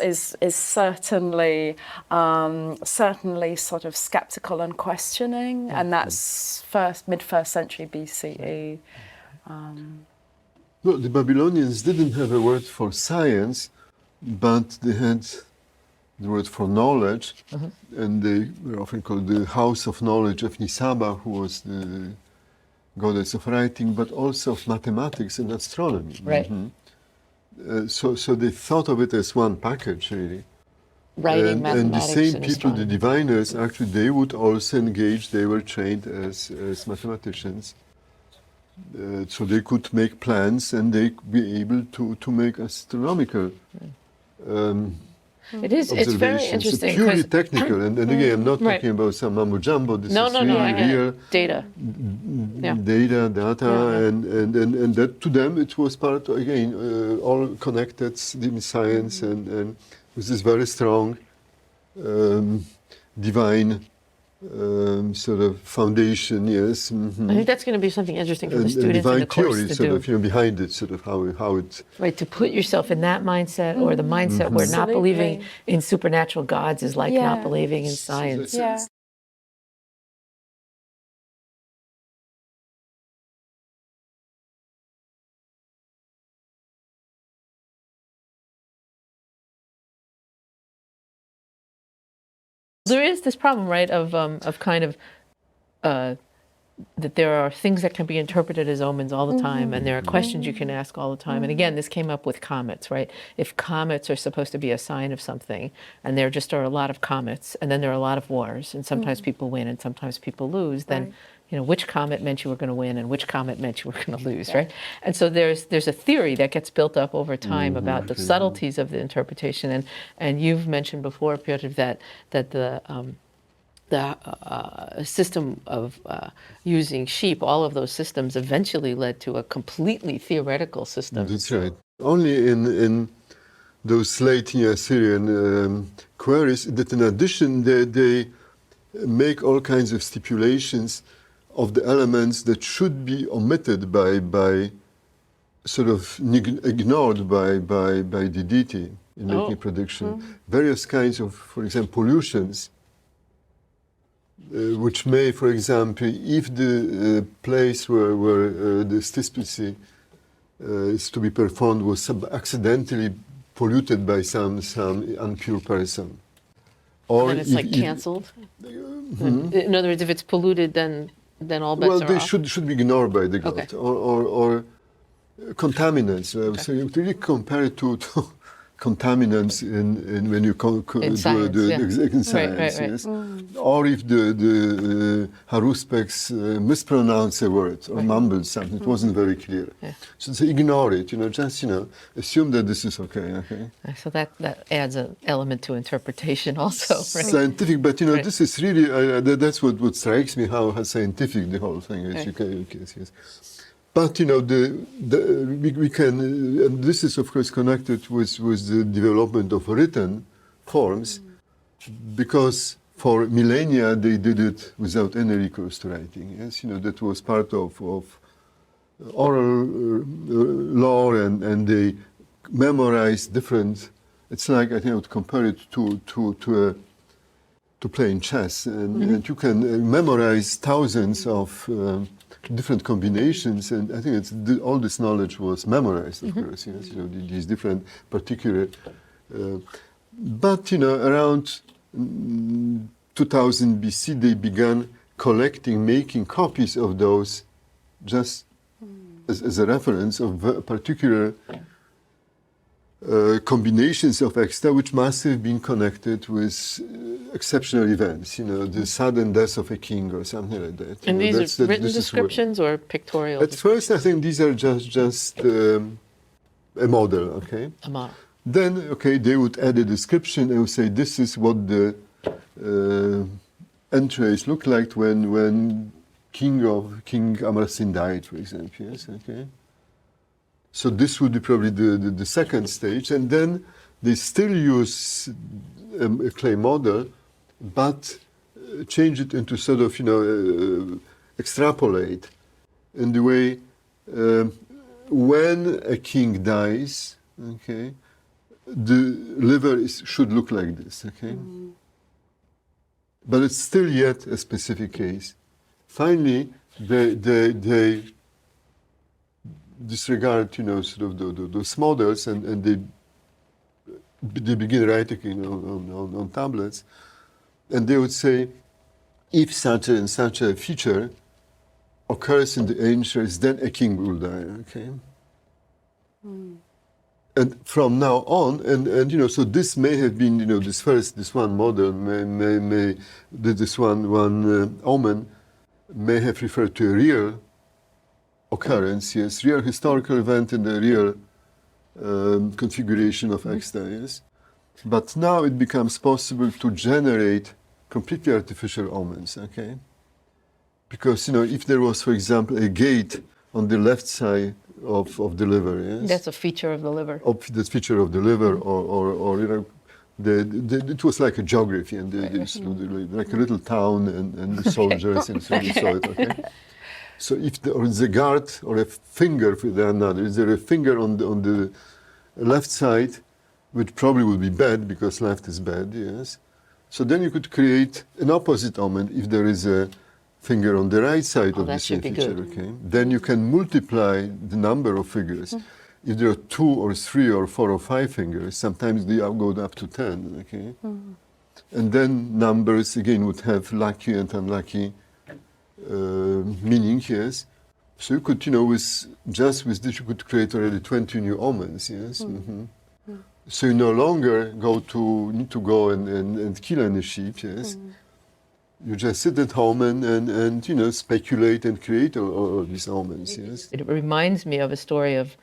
certainly sort of skeptical and questioning, and that's mid 1st century BCE. No, the Babylonians didn't have a word for science, but they had the word for knowledge, and they were often called the House of Knowledge of Nisaba, who was the goddess of writing, but also of mathematics and astronomy. Right. So they thought of it as one package, really. Writing, And the mathematics, same and people, the astronomy. diviners, actually, they would also engage, they were trained as mathematicians. So they could make plans and they could be able to make astronomical It is. It's very observations. interesting. Purely 'Cause- technical. And again, I'm not Right. talking about some mumbo jumbo. This No, is no, no. I really get real it. Data. Yeah. data, Yeah. and that to them it was part, again, all connected in science and with this very strong divine sort of foundation, yes. I think that's going to be something interesting for the And students in divine the course theory to sort do. of, behind it, sort of how it. Right, to put yourself in that mindset, or the mindset where not believing Absolutely. in supernatural gods is like not Yeah. believing in science. Yeah. there is this problem, right, of kind of that there are things that can be interpreted as omens all the time, and there are questions you can ask all the time. And again, this came up with comets, right? If comets are supposed to be a sign of something, and there just are a lot of comets, and then there are a lot of wars, and sometimes people win and sometimes people lose, then you know, which comet meant you were going to win and which comet meant you were going to lose, right? And so there's a theory that gets built up over time about the subtleties of the interpretation. And you've mentioned before, Piotr, that the system of using sheep, all of those systems eventually led to a completely theoretical system. That's right. Only in those late Assyrian queries that in addition they make all kinds of stipulations of the elements that should be omitted by sort of ignored by the deity in making prediction. Various kinds of, for example, pollutions, which may, for example, if the place where the stispicy is to be performed was accidentally polluted by some impure person. Or And it's like canceled? In other words, if it's polluted, then all bets are off? Well, they should be ignored by the god. Okay. Or contaminants. So you really compare it to contaminants in when you In science, in science, right. yes. Or if the haruspecs mispronounce a word or mumble something, it wasn't very clear. Yeah. So they ignore it, just assume that this is okay. So that adds an element to interpretation also, right? Scientific, but this is really that's what strikes me, how scientific the whole thing is. Yes. But we can, and this is of course connected with the development of written forms, because for millennia they did it without any recourse to writing. Yes, that was part of oral law, and they memorized different. It's like, I think I would compare it to playing chess, and you can memorize thousands of different combinations, and I think all this knowledge was memorized, of course. Yes, these different particular. But around 2000 BC, they began making copies of those, just as a reference of particular combinations of extra, which must have been connected with exceptional events, the sudden death of a king or something like that. And these are written descriptions or pictorial? At first, I think these are just a model, okay? A model. Then, they would add a description and would say, this is what the entrails looked like when King Amarsin died, for example. Yes, okay. So this would be probably the second stage, and then they still use a clay model, but change it into sort of extrapolate in the way when a king dies, okay, the liver should look like this, okay, but it's still yet a specific case. Finally, they disregard, sort of those models, and they begin writing on tablets, and they would say, if such and such a feature occurs in the ancients, then a king will die. Okay. And from now on, and so this may have been, this one model this one omen may have referred to a real occurrence, yes, real historical event in the real configuration of extra, yes. But now it becomes possible to generate completely artificial omens, okay? Because, if there was, for example, a gate on the left side of the liver, yes? That's a feature of the liver. The feature of the liver, or it was like a geography, and like a little town, and the soldiers, and so you saw it, okay? So if there is a guard or a finger for another, is there a finger on the left side, which probably would be bad because left is bad, yes. So then you could create an opposite omen if there is a finger on the right side of the same feature, okay. Then you can multiply the number of figures. If there are 2 or 3 or 4 or 5 fingers, sometimes they go up to 10, okay. And then numbers again would have lucky and unlucky meaning, yes. So you could, with this you could create already 20 new omens, yes. So you no longer need to go and kill any sheep, yes. You just sit at home and speculate and create all these omens, yes. It reminds me of a story of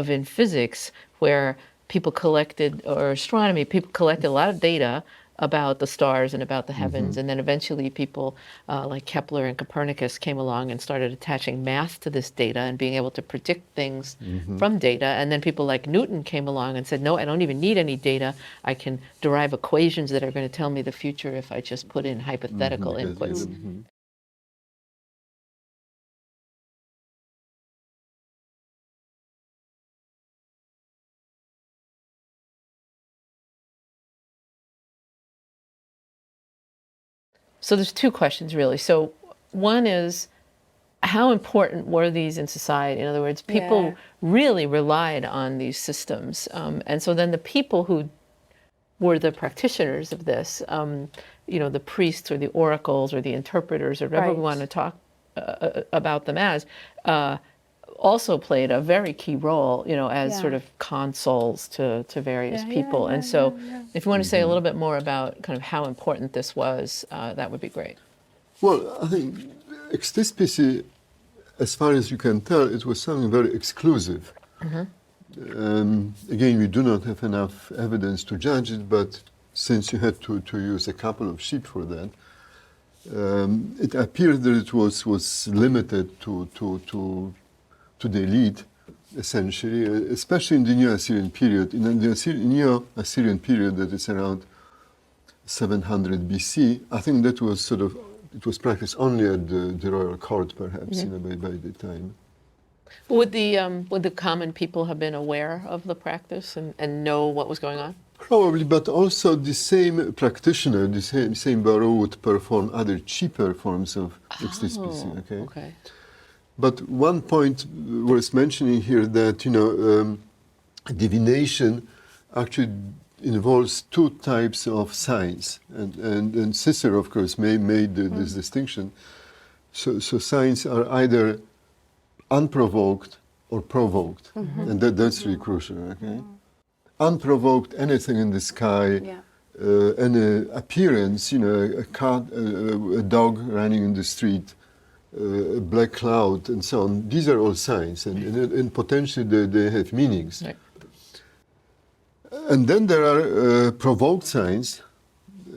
in physics where people collected, or astronomy, people collected a lot of data about the stars and about the heavens, and then eventually people like Kepler and Copernicus came along and started attaching math to this data and being able to predict things from data, and then people like Newton came along and said, no, I don't even need any data, I can derive equations that are going to tell me the future if I just put in hypothetical inputs. So there's two questions really. So one is, how important were these in society? In other words, people really relied on these systems. And so then the people who were the practitioners of this, the priests or the oracles or the interpreters or whatever we want to talk about them as, also played a very key role, as sort of consuls to various people. And so if you want to say a little bit more about kind of how important this was, that would be great. Well, I think extispecie, as far as you can tell, it was something very exclusive. Again, we do not have enough evidence to judge it, but since you had to use a couple of sheep for that, it appears that it was limited to the elite, essentially, especially in the Neo-Assyrian period. In the Neo-Assyrian period, that is around 700 BC, I think that was it was practiced only at the royal court, perhaps, by the time. Would the common people have been aware of the practice and know what was going on? Probably, but also the same practitioner, the same Baru would perform other cheaper forms of extispecie. Okay. But one point worth mentioning here that divination actually involves two types of signs, and Cicero, of course, made this distinction. So signs are either unprovoked or provoked, and that's really crucial. Okay, unprovoked, anything in the sky, any appearance, a cat, a dog running in the street, a black cloud, and so on. These are all signs, and potentially they have meanings. Right. And then there are provoked signs,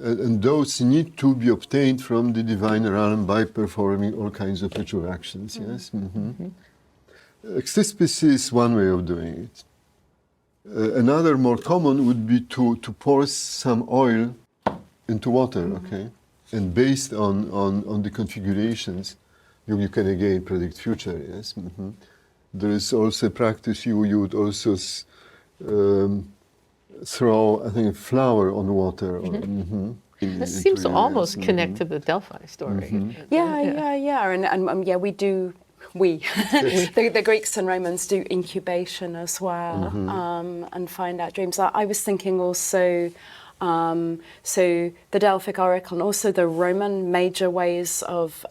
and those need to be obtained from the divine realm by performing all kinds of ritual actions. Yes. Extispecie is one way of doing it. Another more common would be to pour some oil into water. Okay, and based on the configurations, you can again predict future. Yes. There is also a practice you would also throw, I think, a flower on water. This seems to almost connect to the Delphi story. And we do. The Greeks and Romans do incubation as well, and find out dreams. I was thinking also, so the Delphic oracle and also the Roman major ways of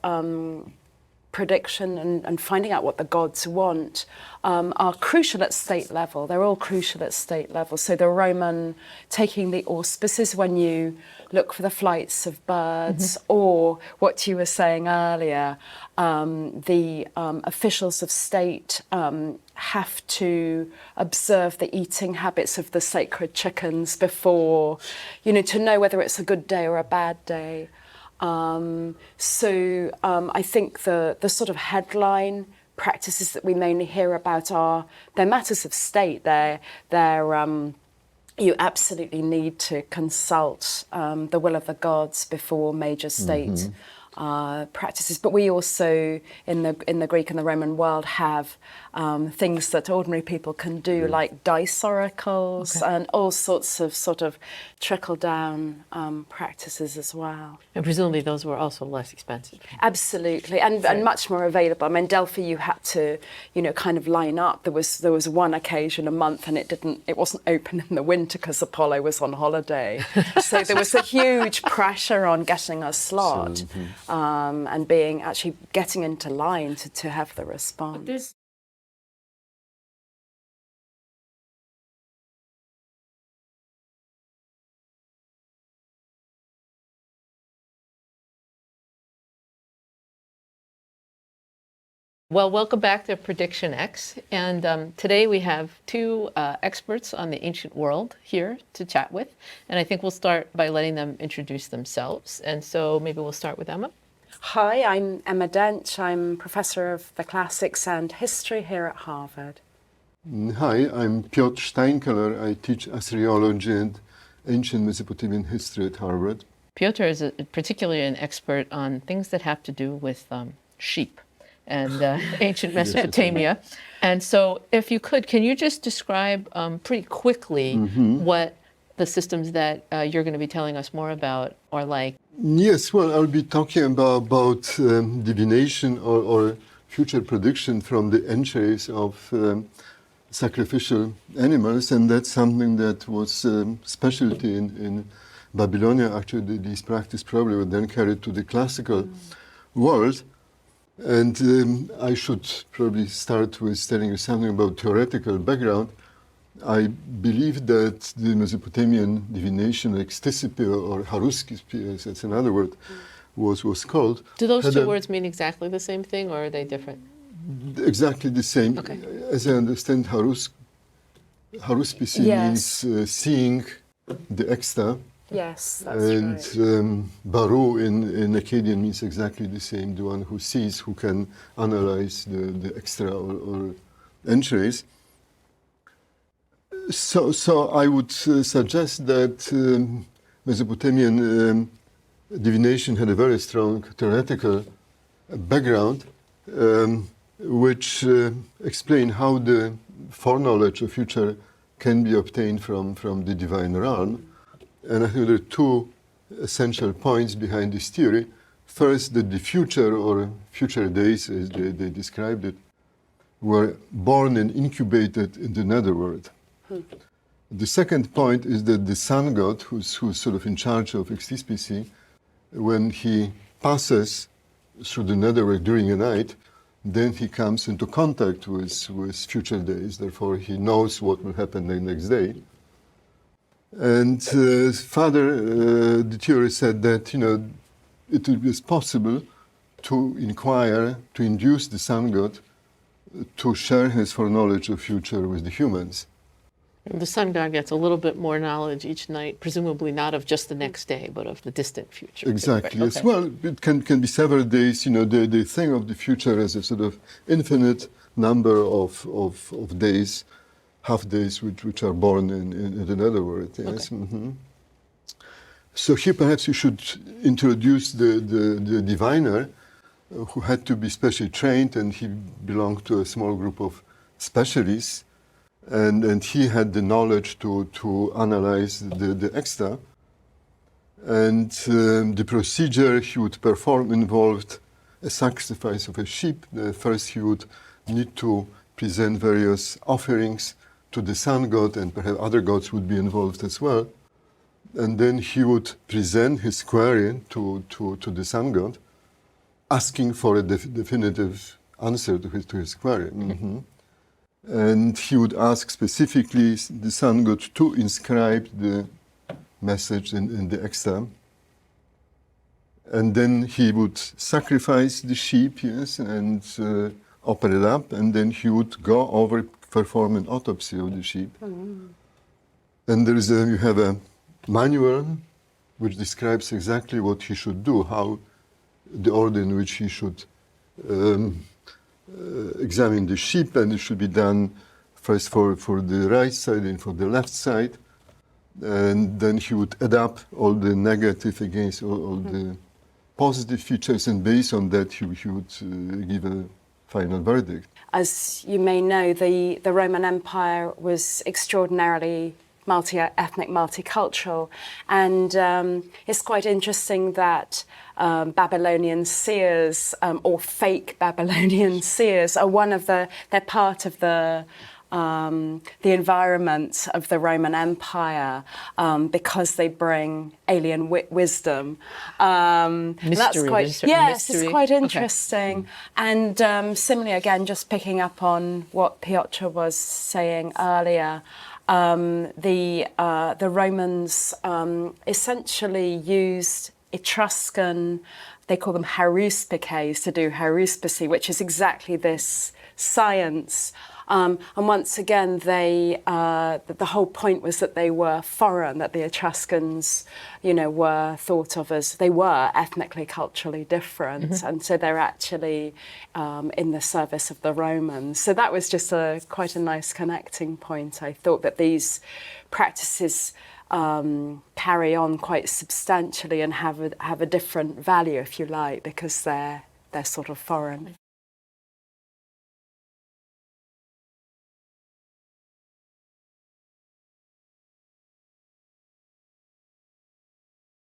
prediction and finding out what the gods want are crucial at state level. They're all crucial at state level. So the Roman taking the auspices when you look for the flights of birds, or what you were saying earlier, the officials of state have to observe the eating habits of the sacred chickens before, to know whether it's a good day or a bad day. So I think the sort of headline practices that we mainly hear about they're matters of state. You absolutely need to consult the will of the gods before major state practices, but we also in the Greek and the Roman world have things that ordinary people can do, like dice oracles and all sorts of sort of trickle down practices as well. And presumably those were also less expensive. Absolutely, and much more available. I mean, Delphi, you had to, kind of line up. There was one occasion a month, and it wasn't open in the winter because Apollo was on holiday. So there was a huge pressure on getting a slot and getting into line to have the response. Well, welcome back to PredictionX. And today we have two experts on the ancient world here to chat with. And I think we'll start by letting them introduce themselves. And so maybe we'll start with Emma. Hi, I'm Emma Dench. I'm Professor of the Classics and History here at Harvard. Hi, I'm Piotr Steinkeller. I teach Assyriology and Ancient Mesopotamian History at Harvard. Piotr is particularly an expert on things that have to do with sheep and ancient Mesopotamia. And so if you could, can you just describe pretty quickly what the systems that you're going to be telling us more about are like? Yes, well, I'll be talking about divination or future prediction from the entrails of sacrificial animals, and that's something that was specialty in Babylonia. Actually, these practices probably were then carried to the classical world. And I should probably start with telling you something about theoretical background. I believe that the Mesopotamian divination, like Ctesippe or Haruspice, as that's another word, was called. Do those two words mean exactly the same thing, or are they different? Exactly the same. Okay. As I understand, Haruspice means seeing the extra. Yes, that's right. And Baru in Akkadian means exactly the same, the one who sees, who can analyze the extra or entrails. So I would suggest that Mesopotamian divination had a very strong theoretical background, which explain how the foreknowledge of future can be obtained from the divine realm. And I think there are two essential points behind this theory. First, that the future or future days, as they described it, were born and incubated in the netherworld. The second point is that the sun god, who's sort of in charge of Xtispici, when he passes through the netherworld during a night, then he comes into contact with future days. Therefore, he knows what will happen the next day. And further, the theory said that it is possible to inquire, to induce the sun god to share his foreknowledge of future with the humans. The sun god gets a little bit more knowledge each night, presumably not of just the next day, but of the distant future. Exactly. Right. Yes. Okay. Well, it can be several days. They think of the future as a sort of infinite number of days, half days, which are born in the netherworld. Yes. Okay. So here, perhaps you should introduce the diviner, who had to be specially trained, and he belonged to a small group of specialists. And he had the knowledge to analyze the extra. And the procedure he would perform involved a sacrifice of a sheep. First, he would need to present various offerings to the sun god, and perhaps other gods would be involved as well. And then he would present his query to the sun god, asking for a definitive answer to his query. Mm-hmm. And he would ask specifically the sun god to inscribe the message in the extra. And then he would sacrifice the sheep, yes, and open it up, and then he would go over, perform an autopsy of the sheep. Mm-hmm. And you have a manual which describes exactly what he should do, how the order in which he should examine the sheep, and it should be done first for the right side and for the left side, and then he would add up all the negative against all the positive features, and based on that, he would give a final verdict. As you may know, the Roman Empire was extraordinarily multi-ethnic, multicultural, and it's quite interesting that Babylonian seers or fake Babylonian seers are they're part of the environment of the Roman Empire because they bring alien wisdom. That's quite, there's a certain yes, mystery. it's quite Okay. interesting. And similarly, again, just picking up on what Piotr was saying earlier, the Romans essentially used Etruscan, they call them haruspices, to do haruspicy, which is exactly this science. And once again, the whole point was that they were foreign, that the Etruscans, were thought of as, they were ethnically, culturally different. And so they're actually in the service of the Romans. So that was just quite a nice connecting point. I thought that these practices carry on quite substantially and have a different value, if you like, because they're sort of foreign.